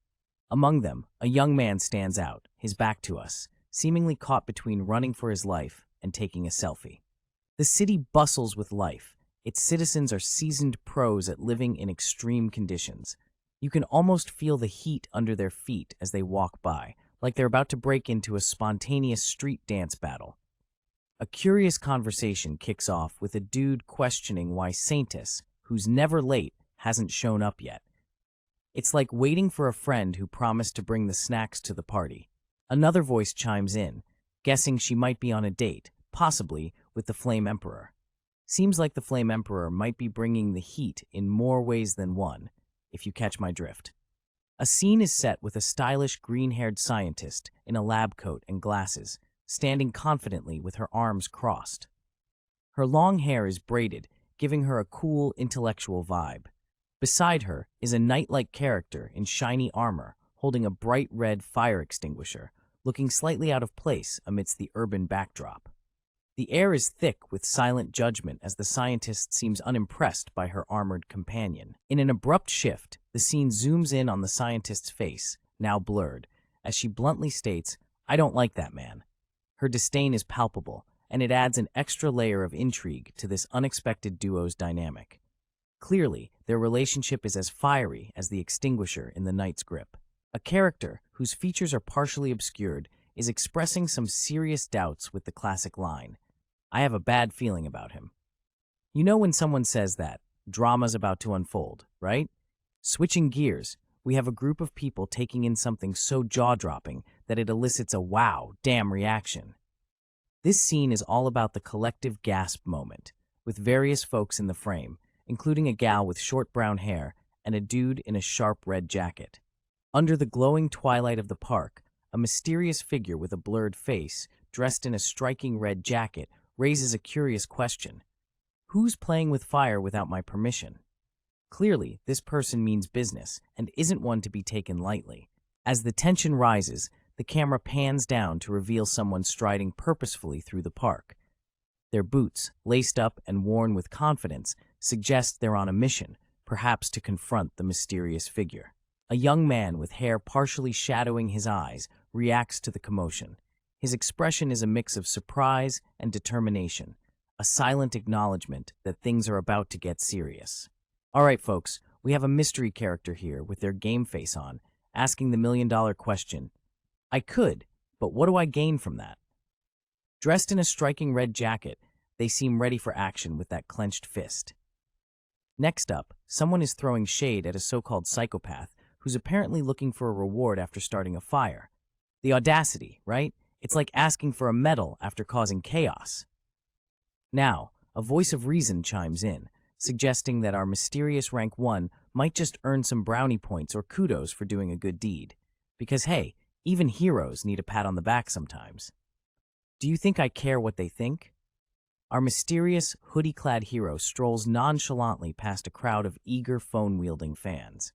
Among them, a young man stands out, his back to us, seemingly caught between running for his life and taking a selfie. The city bustles with life. Its citizens are seasoned pros at living in extreme conditions. You can almost feel the heat under their feet as they walk by, like they're about to break into a spontaneous street dance battle. A curious conversation kicks off with a dude questioning why Saintus, who's never late, hasn't shown up yet. It's like waiting for a friend who promised to bring the snacks to the party. Another voice chimes in, guessing she might be on a date, possibly with the Flame Emperor. Seems like the Flame Emperor might be bringing the heat in more ways than one, if you catch my drift. A scene is set with a stylish green-haired scientist in a lab coat and glasses, standing confidently with her arms crossed. Her long hair is braided, giving her a cool, intellectual vibe. Beside her is a knight-like character in shiny armor, holding a bright red fire extinguisher, looking slightly out of place amidst the urban backdrop. The air is thick with silent judgment as the scientist seems unimpressed by her armored companion. In an abrupt shift, the scene zooms in on the scientist's face, now blurred, as she bluntly states, "I don't like that man." Her disdain is palpable, and it adds an extra layer of intrigue to this unexpected duo's dynamic. Clearly, their relationship is as fiery as the extinguisher in the knight's grip. A character, whose features are partially obscured, is expressing some serious doubts with the classic line, "I have a bad feeling about him." You know when someone says that, drama's about to unfold, right? Switching gears, we have a group of people taking in something so jaw-dropping that it elicits a wow, damn reaction. This scene is all about the collective gasp moment, with various folks in the frame, including a gal with short brown hair and a dude in a sharp red jacket. Under the glowing twilight of the park, a mysterious figure with a blurred face, dressed in a striking red jacket, raises a curious question. Who's playing with fire without my permission? Clearly, this person means business and isn't one to be taken lightly. As the tension rises, the camera pans down to reveal someone striding purposefully through the park. Their boots, laced up and worn with confidence, suggest they're on a mission, perhaps to confront the mysterious figure. A young man with hair partially shadowing his eyes reacts to the commotion. His expression is a mix of surprise and determination, a silent acknowledgement that things are about to get serious. All right, folks, we have a mystery character here with their game face on, asking the million-dollar question, I could, but what do I gain from that? Dressed in a striking red jacket, they seem ready for action with that clenched fist. Next up, someone is throwing shade at a so-called psychopath who's apparently looking for a reward after starting a fire. The audacity, right? It's like asking for a medal after causing chaos. Now, a voice of reason chimes in, suggesting that our mysterious rank 1 might just earn some brownie points or kudos for doing a good deed. Because hey, even heroes need a pat on the back sometimes. Do you think I care what they think? Our mysterious, hoodie-clad hero strolls nonchalantly past a crowd of eager phone-wielding fans.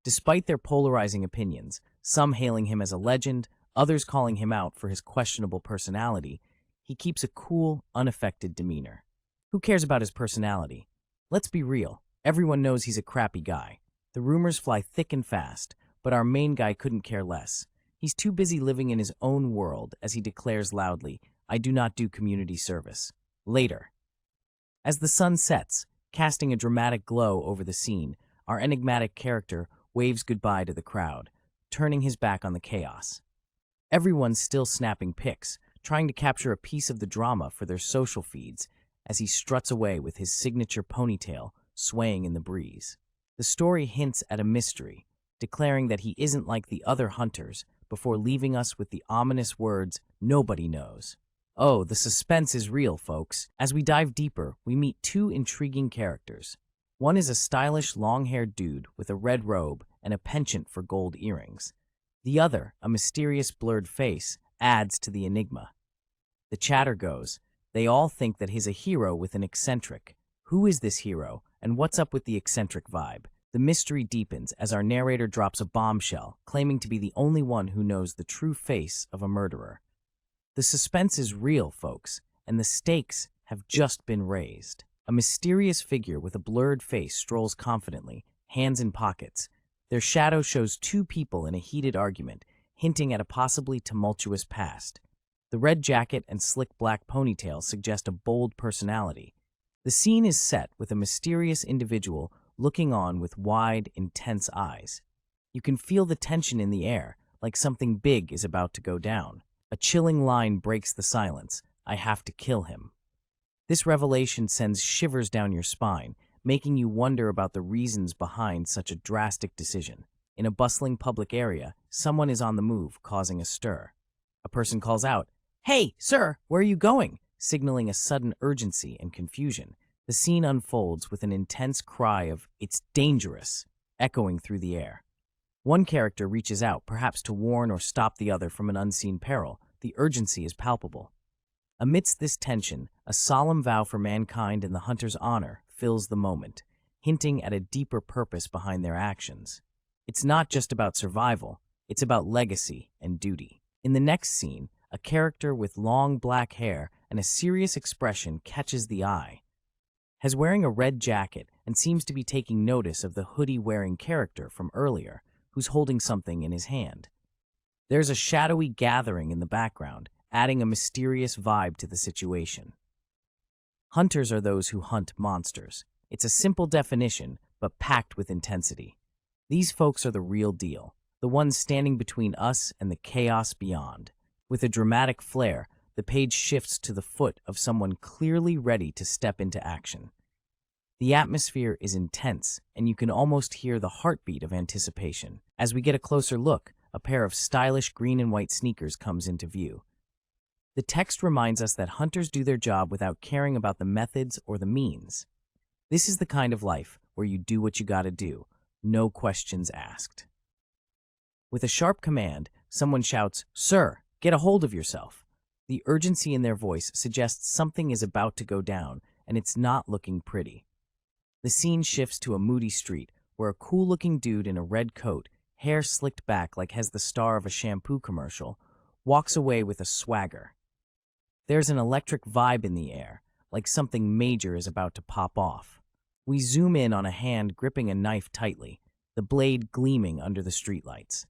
Despite their polarizing opinions, some hailing him as a legend, others calling him out for his questionable personality, he keeps a cool, unaffected demeanor. Who cares about his personality? Let's be real, everyone knows he's a crappy guy. The rumors fly thick and fast, but our main guy couldn't care less. He's too busy living in his own world as he declares loudly, I do not do community service. Later. As the sun sets, casting a dramatic glow over the scene, our enigmatic character waves goodbye to the crowd, turning his back on the chaos. Everyone's still snapping pics, trying to capture a piece of the drama for their social feeds as he struts away with his signature ponytail swaying in the breeze. The story hints at a mystery, declaring that he isn't like the other hunters before leaving us with the ominous words, nobody knows. Oh, the suspense is real, folks. As we dive deeper, we meet two intriguing characters. One is a stylish, long-haired dude with a red robe and a penchant for gold earrings. The other, a mysterious blurred face, adds to the enigma. The chatter goes, they all think that he's a hero with an eccentric. Who is this hero, and what's up with the eccentric vibe? The mystery deepens as our narrator drops a bombshell, claiming to be the only one who knows the true face of a murderer. The suspense is real, folks, and the stakes have just been raised. A mysterious figure with a blurred face strolls confidently, hands in pockets. Their shadow shows two people in a heated argument, hinting at a possibly tumultuous past. The red jacket and slick black ponytail suggest a bold personality. The scene is set with a mysterious individual looking on with wide, intense eyes. You can feel the tension in the air, like something big is about to go down. A chilling line breaks the silence. I have to kill him. This revelation sends shivers down your spine, making you wonder about the reasons behind such a drastic decision. In a bustling public area, someone is on the move, causing a stir. A person calls out, "Hey, sir, where are you going?" signaling a sudden urgency and confusion. The scene unfolds with an intense cry of, "It's dangerous," echoing through the air. One character reaches out, perhaps to warn or stop the other from an unseen peril. The urgency is palpable. Amidst this tension, a solemn vow for mankind and the hunter's honor fills the moment, hinting at a deeper purpose behind their actions. It's not just about survival, it's about legacy and duty. In the next scene, a character with long black hair and a serious expression catches the eye. He's wearing a red jacket and seems to be taking notice of the hoodie-wearing character from earlier, who's holding something in his hand. There's a shadowy gathering in the background, adding a mysterious vibe to the situation. Hunters are those who hunt monsters. It's a simple definition, but packed with intensity. These folks are the real deal, the ones standing between us and the chaos beyond. With a dramatic flair, the page shifts to the foot of someone clearly ready to step into action. The atmosphere is intense, and you can almost hear the heartbeat of anticipation. As we get a closer look, a pair of stylish green and white sneakers comes into view. The text reminds us that hunters do their job without caring about the methods or the means. This is the kind of life where you do what you gotta do, no questions asked. With a sharp command, someone shouts, "Sir, get a hold of yourself." The urgency in their voice suggests something is about to go down, and it's not looking pretty. The scene shifts to a moody street, where a cool-looking dude in a red coat, hair slicked back like he's the star of a shampoo commercial, walks away with a swagger. There's an electric vibe in the air, like something major is about to pop off. We zoom in on a hand gripping a knife tightly, the blade gleaming under the streetlights.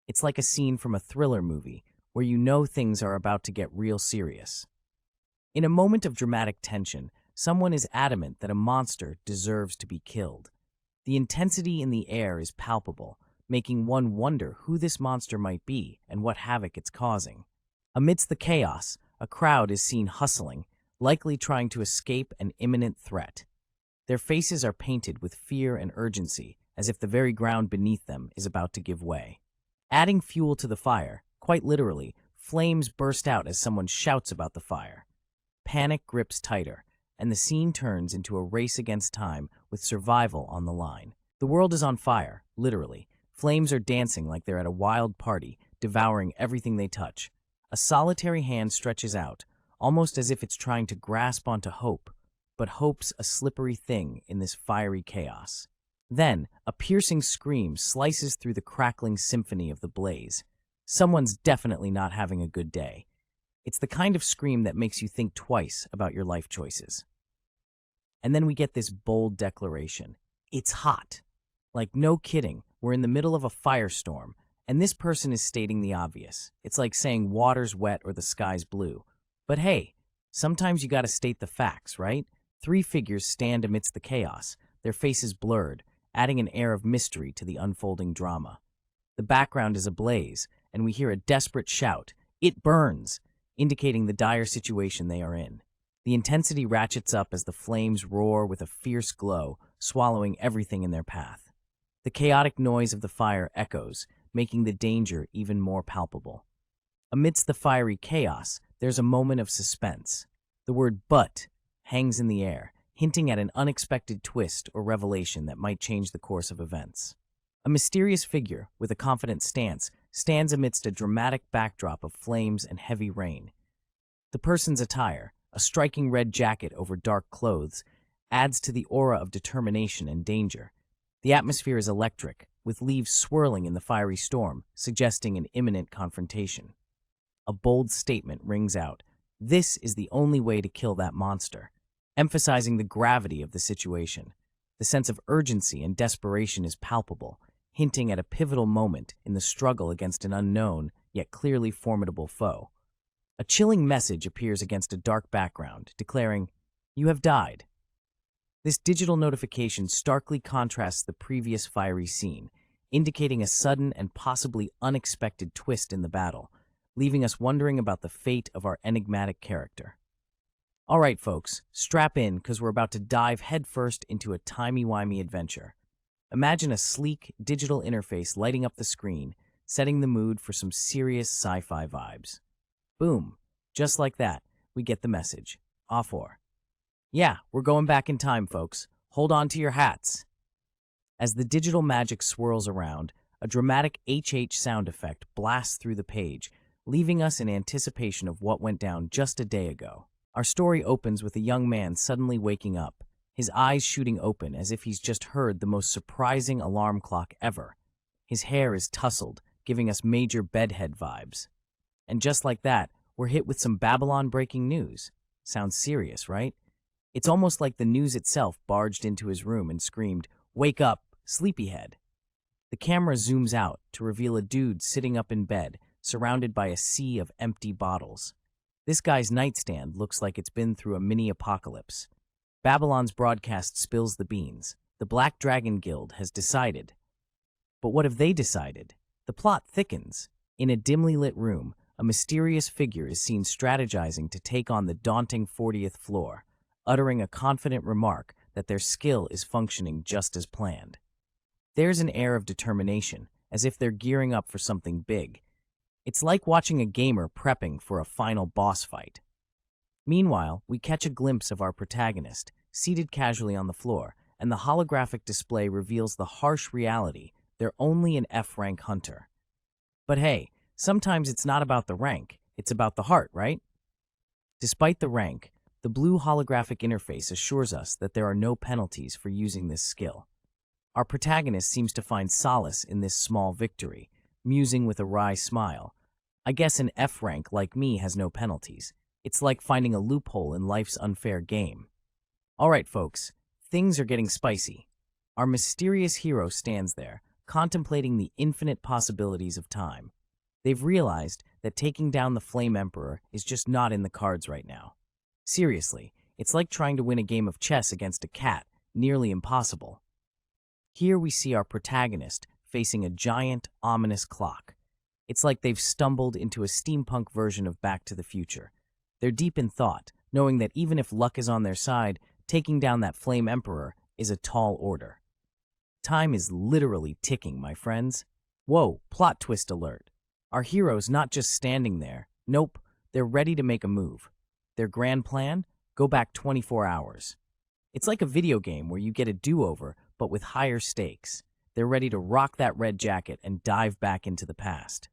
It's like a scene from a thriller movie where you know things are about to get real serious. In a moment of dramatic tension, someone is adamant that a monster deserves to be killed. The intensity in the air is palpable, making one wonder who this monster might be and what havoc it's causing. Amidst the chaos, a crowd is seen hustling, likely trying to escape an imminent threat. Their faces are painted with fear and urgency, as if the very ground beneath them is about to give way. Adding fuel to the fire, quite literally, flames burst out as someone shouts about the fire. Panic grips tighter, and the scene turns into a race against time with survival on the line. The world is on fire, literally. Flames are dancing like they're at a wild party, devouring everything they touch. A solitary hand stretches out, almost as if it's trying to grasp onto hope, but hope's a slippery thing in this fiery chaos. Then, a piercing scream slices through the crackling symphony of the blaze. Someone's definitely not having a good day. It's the kind of scream that makes you think twice about your life choices. And then we get this bold declaration. It's hot. Like, no kidding, we're in the middle of a firestorm, and this person is stating the obvious. It's like saying water's wet or the sky's blue. But hey, sometimes you gotta state the facts, right? 3 figures stand amidst the chaos, their faces blurred, adding an air of mystery to the unfolding drama. The background is ablaze, and we hear a desperate shout, "It burns!" indicating the dire situation they are in. The intensity ratchets up as the flames roar with a fierce glow, swallowing everything in their path. The chaotic noise of the fire echoes, making the danger even more palpable. Amidst the fiery chaos, there's a moment of suspense. The word "but" hangs in the air, hinting at an unexpected twist or revelation that might change the course of events. A mysterious figure, with a confident stance, stands amidst a dramatic backdrop of flames and heavy rain. The person's attire, a striking red jacket over dark clothes, adds to the aura of determination and danger. The atmosphere is electric, with leaves swirling in the fiery storm, suggesting an imminent confrontation. A bold statement rings out, "This is the only way to kill that monster," emphasizing the gravity of the situation. The sense of urgency and desperation is palpable, hinting at a pivotal moment in the struggle against an unknown, yet clearly formidable foe. A chilling message appears against a dark background, declaring, "You have died." This digital notification starkly contrasts the previous fiery scene, indicating a sudden and possibly unexpected twist in the battle, leaving us wondering about the fate of our enigmatic character. All right, folks, strap in because we're about to dive headfirst into a timey-wimey adventure. Imagine a sleek, digital interface lighting up the screen, setting the mood for some serious sci-fi vibes. Boom. Just like that, we get the message. Offer. Yeah, we're going back in time, folks. Hold on to your hats. As the digital magic swirls around, a dramatic HH sound effect blasts through the page, leaving us in anticipation of what went down just a day ago. Our story opens with a young man suddenly waking up, his eyes shooting open as if he's just heard the most surprising alarm clock ever. His hair is tousled, giving us major bedhead vibes. And just like that, we're hit with some Babylon-breaking news. Sounds serious, right? It's almost like the news itself barged into his room and screamed, "Wake up, sleepyhead." The camera zooms out to reveal a dude sitting up in bed, surrounded by a sea of empty bottles. This guy's nightstand looks like it's been through a mini-apocalypse. Babylon's broadcast spills the beans. The Black Dragon Guild has decided. But what have they decided? The plot thickens. In a dimly lit room, a mysterious figure is seen strategizing to take on the daunting 40th floor, uttering a confident remark that their skill is functioning just as planned. There's an air of determination, as if they're gearing up for something big. It's like watching a gamer prepping for a final boss fight. Meanwhile, we catch a glimpse of our protagonist, seated casually on the floor, and the holographic display reveals the harsh reality: they're only an F-rank hunter. But hey, sometimes it's not about the rank, it's about the heart, right? Despite the rank, the blue holographic interface assures us that there are no penalties for using this skill. Our protagonist seems to find solace in this small victory, musing with a wry smile. "I guess an F rank like me has no penalties. It's like finding a loophole in life's unfair game. All right, folks, things are getting spicy. Our mysterious hero stands there, contemplating the infinite possibilities of time. They've realized that taking down the Flame Emperor is just not in the cards right now. Seriously, it's like trying to win a game of chess against a cat, nearly impossible. Here we see our protagonist facing a giant, ominous clock. It's like they've stumbled into a steampunk version of Back to the Future. They're deep in thought, knowing that even if luck is on their side, taking down that Flame Emperor is a tall order. Time is literally ticking, my friends. Whoa, plot twist alert. Our hero's not just standing there. Nope, they're ready to make a move. Their grand plan? Go back 24 hours. It's like a video game where you get a do-over, but with higher stakes. They're ready to rock that red jacket and dive back into the past.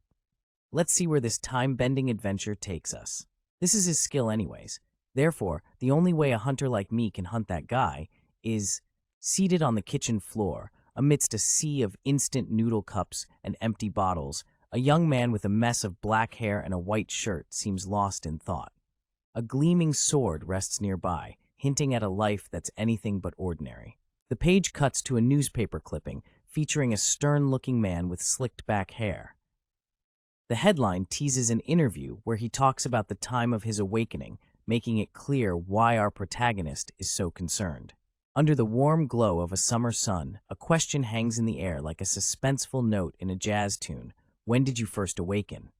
Let's see where this time-bending adventure takes us. This is his skill anyways. Therefore, the only way a hunter like me can hunt that guy is seated on the kitchen floor, amidst a sea of instant noodle cups and empty bottles. A young man with a mess of black hair and a white shirt seems lost in thought. A gleaming sword rests nearby, hinting at a life that's anything but ordinary. The page cuts to a newspaper clipping featuring a stern-looking man with slicked-back hair. The headline teases an interview where he talks about the time of his awakening, making it clear why our protagonist is so concerned. Under the warm glow of a summer sun, a question hangs in the air like a suspenseful note in a jazz tune. When did you first awaken?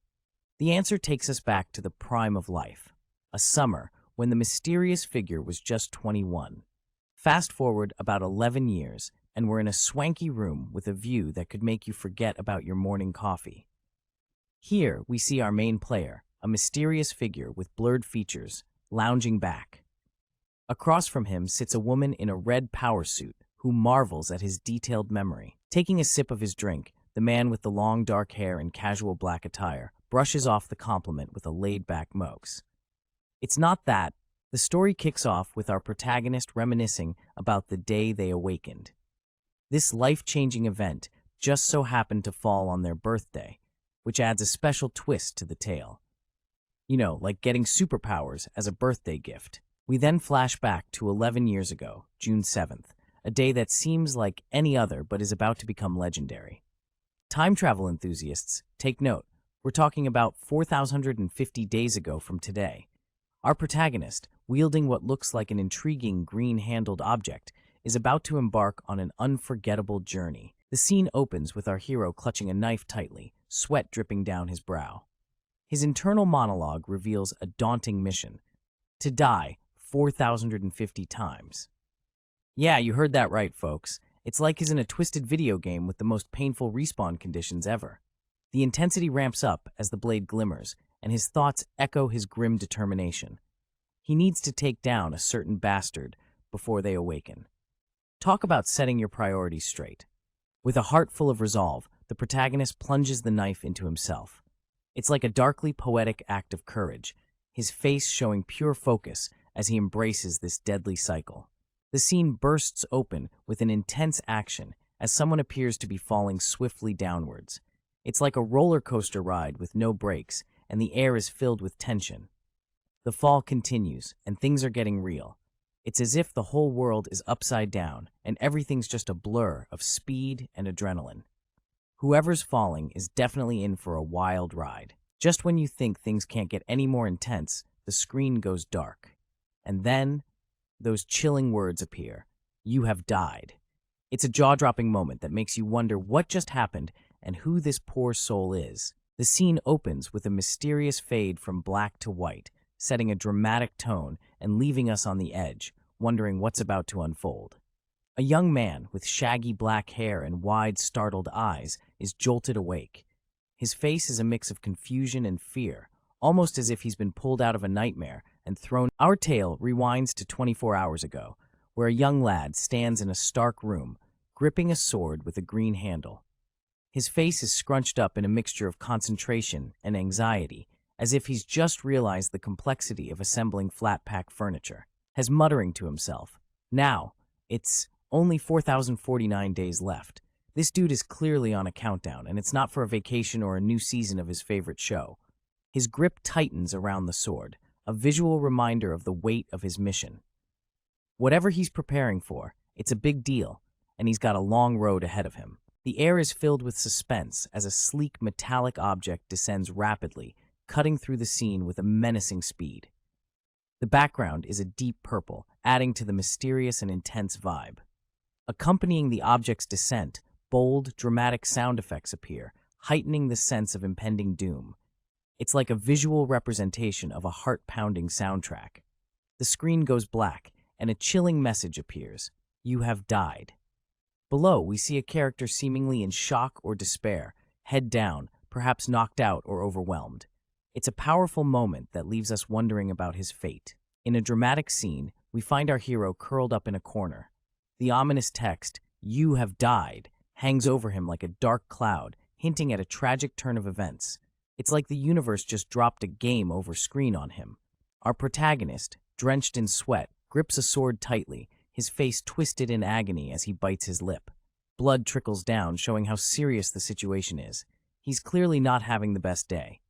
The answer takes us back to the prime of life, a summer when the mysterious figure was just 21. Fast forward about 11 years, and we're in a swanky room with a view that could make you forget about your morning coffee. Here, we see our main player, a mysterious figure with blurred features, lounging back. Across from him sits a woman in a red power suit who marvels at his detailed memory. Taking a sip of his drink, the man with the long dark hair and casual black attire brushes off the compliment with a laid-back mokes. It's not that. The story kicks off with our protagonist reminiscing about the day they awakened. This life-changing event just so happened to fall on their birthday, which adds a special twist to the tale. You know, like getting superpowers as a birthday gift. We then flash back to 11 years ago, June 7th, a day that seems like any other but is about to become legendary. Time travel enthusiasts, take note, we're talking about 4,050 days ago from today. Our protagonist, wielding what looks like an intriguing green-handled object, is about to embark on an unforgettable journey. The scene opens with our hero clutching a knife tightly, sweat dripping down his brow. His internal monologue reveals a daunting mission: to die 4,050 times. Yeah, you heard that right, folks. It's like he's in a twisted video game with the most painful respawn conditions ever. The intensity ramps up as the blade glimmers, and his thoughts echo his grim determination. He needs to take down a certain bastard before they awaken. Talk about setting your priorities straight. With a heart full of resolve, the protagonist plunges the knife into himself. It's like a darkly poetic act of courage, his face showing pure focus as he embraces this deadly cycle. The scene bursts open with an intense action as someone appears to be falling swiftly downwards. It's like a roller coaster ride with no brakes, and the air is filled with tension. The fall continues, and things are getting real. It's as if the whole world is upside down, and everything's just a blur of speed and adrenaline. Whoever's falling is definitely in for a wild ride. Just when you think things can't get any more intense, the screen goes dark. And then, those chilling words appear: "You have died." It's a jaw-dropping moment that makes you wonder what just happened and who this poor soul is. The scene opens with a mysterious fade from black to white, setting a dramatic tone and leaving us on the edge, wondering what's about to unfold. A young man with shaggy black hair and wide, startled eyes is jolted awake. His face is a mix of confusion and fear, almost as if he's been pulled out of a nightmare and thrown. Our tale rewinds to 24 hours ago, where a young lad stands in a stark room, gripping a sword with a green handle. His face is scrunched up in a mixture of concentration and anxiety, as if he's just realized the complexity of assembling flat-pack furniture. As muttering to himself, "Now, it's only 4,049 days left. This dude is clearly on a countdown, and it's not for a vacation or a new season of his favorite show." His grip tightens around the sword, a visual reminder of the weight of his mission. Whatever he's preparing for, it's a big deal, and he's got a long road ahead of him. The air is filled with suspense as a sleek metallic object descends rapidly, cutting through the scene with a menacing speed. The background is a deep purple, adding to the mysterious and intense vibe. Accompanying the object's descent, bold, dramatic sound effects appear, heightening the sense of impending doom. It's like a visual representation of a heart-pounding soundtrack. The screen goes black, and a chilling message appears: "You have died." Below, we see a character seemingly in shock or despair, head down, perhaps knocked out or overwhelmed. It's a powerful moment that leaves us wondering about his fate. In a dramatic scene, we find our hero curled up in a corner. The ominous text, "You have died," hangs over him like a dark cloud, hinting at a tragic turn of events. It's like the universe just dropped a game over screen on him. Our protagonist, drenched in sweat, grips a sword tightly, his face twisted in agony as he bites his lip. Blood trickles down, showing how serious the situation is. He's clearly not having the best day.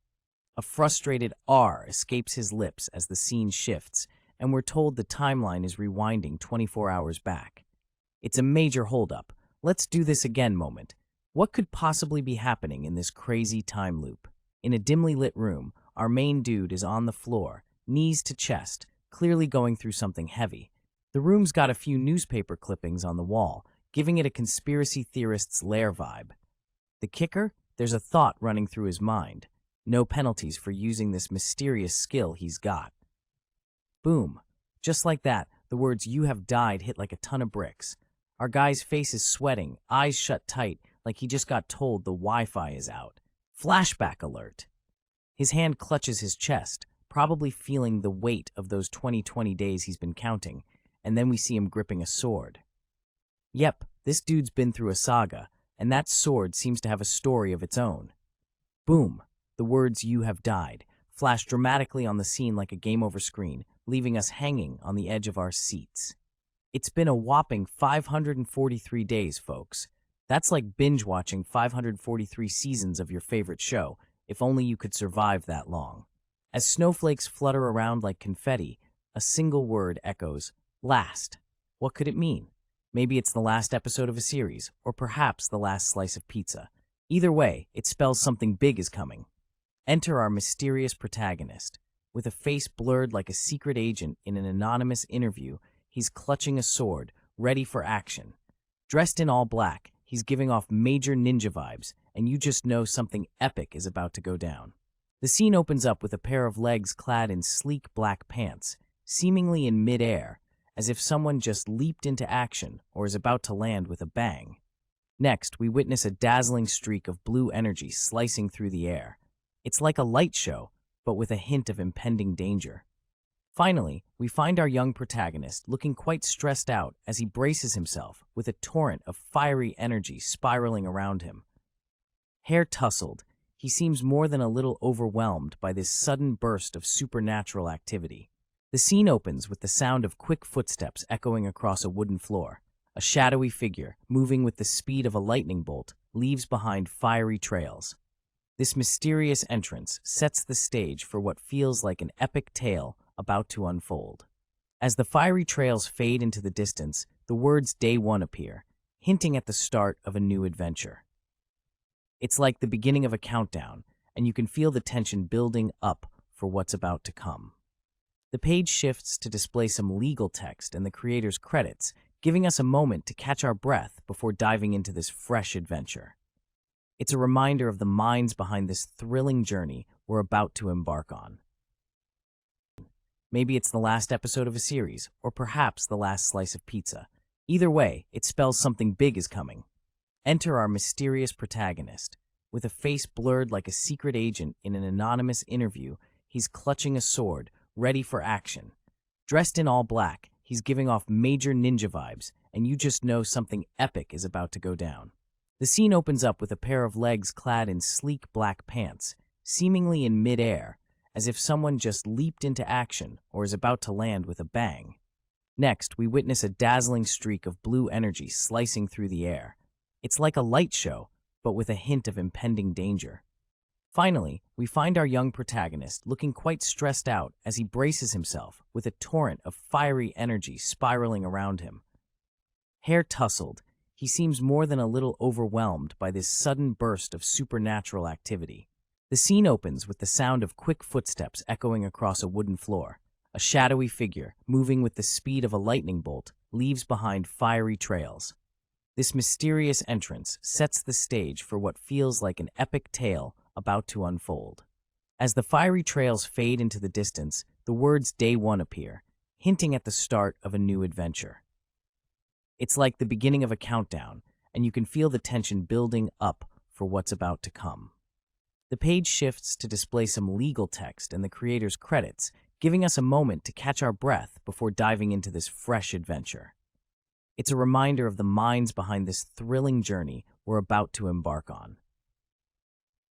A frustrated R escapes his lips as the scene shifts, and we're told the timeline is rewinding 24 hours back. It's a major holdup. Let's do this again moment. What could possibly be happening in this crazy time loop? In a dimly lit room, our main dude is on the floor, knees to chest, clearly going through something heavy. The room's got a few newspaper clippings on the wall, giving it a conspiracy theorist's lair vibe. The kicker? There's a thought running through his mind. No penalties for using this mysterious skill he's got. Boom. Just like that, the words "you have died" hit like a ton of bricks. Our guy's face is sweating, eyes shut tight, like he just got told the Wi-Fi is out. Flashback alert. His hand clutches his chest, probably feeling the weight of those 2020 days he's been counting, and then we see him gripping a sword. Yep, this dude's been through a saga, and that sword seems to have a story of its own. Boom. The words "you have died" flash dramatically on the scene like a game-over screen, leaving us hanging on the edge of our seats. It's been a whopping 543 days, folks. That's like binge-watching 543 seasons of your favorite show, if only you could survive that long. As snowflakes flutter around like confetti, a single word echoes: last. What could it mean? Maybe it's the last episode of a series, or perhaps the last slice of pizza. Either way, it spells something big is coming. Enter our mysterious protagonist. With a face blurred like a secret agent in an anonymous interview, he's clutching a sword, ready for action. Dressed in all black, he's giving off major ninja vibes, and you just know something epic is about to go down. The scene opens up with a pair of legs clad in sleek black pants, seemingly in mid-air, as if someone just leaped into action or is about to land with a bang. Next, we witness a dazzling streak of blue energy slicing through the air. It's like a light show, but with a hint of impending danger. Finally, we find our young protagonist looking quite stressed out as he braces himself with a torrent of fiery energy spiraling around him. Hair tousled, he seems more than a little overwhelmed by this sudden burst of supernatural activity. The scene opens with the sound of quick footsteps echoing across a wooden floor. A shadowy figure, moving with the speed of a lightning bolt, leaves behind fiery trails. This mysterious entrance sets the stage for what feels like an epic tale about to unfold. As the fiery trails fade into the distance, the words "Day One" appear, hinting at the start of a new adventure. It's like the beginning of a countdown, and you can feel the tension building up for what's about to come. The page shifts to display some legal text and the creator's credits, giving us a moment to catch our breath before diving into this fresh adventure. It's a reminder of the minds behind this thrilling journey we're about to embark on. Maybe it's the last episode of a series, or perhaps the last slice of pizza. Either way, it spells something big is coming. Enter our mysterious protagonist. With a face blurred like a secret agent in an anonymous interview, he's clutching a sword, ready for action. Dressed in all black, he's giving off major ninja vibes, and you just know something epic is about to go down. The scene opens up with a pair of legs clad in sleek black pants, seemingly in mid-air, as if someone just leaped into action or is about to land with a bang. Next, we witness a dazzling streak of blue energy slicing through the air. It's like a light show, but with a hint of impending danger. Finally, we find our young protagonist looking quite stressed out as he braces himself with a torrent of fiery energy spiraling around him. Hair tousled, he seems more than a little overwhelmed by this sudden burst of supernatural activity. The scene opens with the sound of quick footsteps echoing across a wooden floor. A shadowy figure, moving with the speed of a lightning bolt, leaves behind fiery trails. This mysterious entrance sets the stage for what feels like an epic tale about to unfold. As the fiery trails fade into the distance, the words Day One appear, hinting at the start of a new adventure. It's like the beginning of a countdown, and you can feel the tension building up for what's about to come. The page shifts to display some legal text and the creator's credits, giving us a moment to catch our breath before diving into this fresh adventure. It's a reminder of the minds behind this thrilling journey we're about to embark on.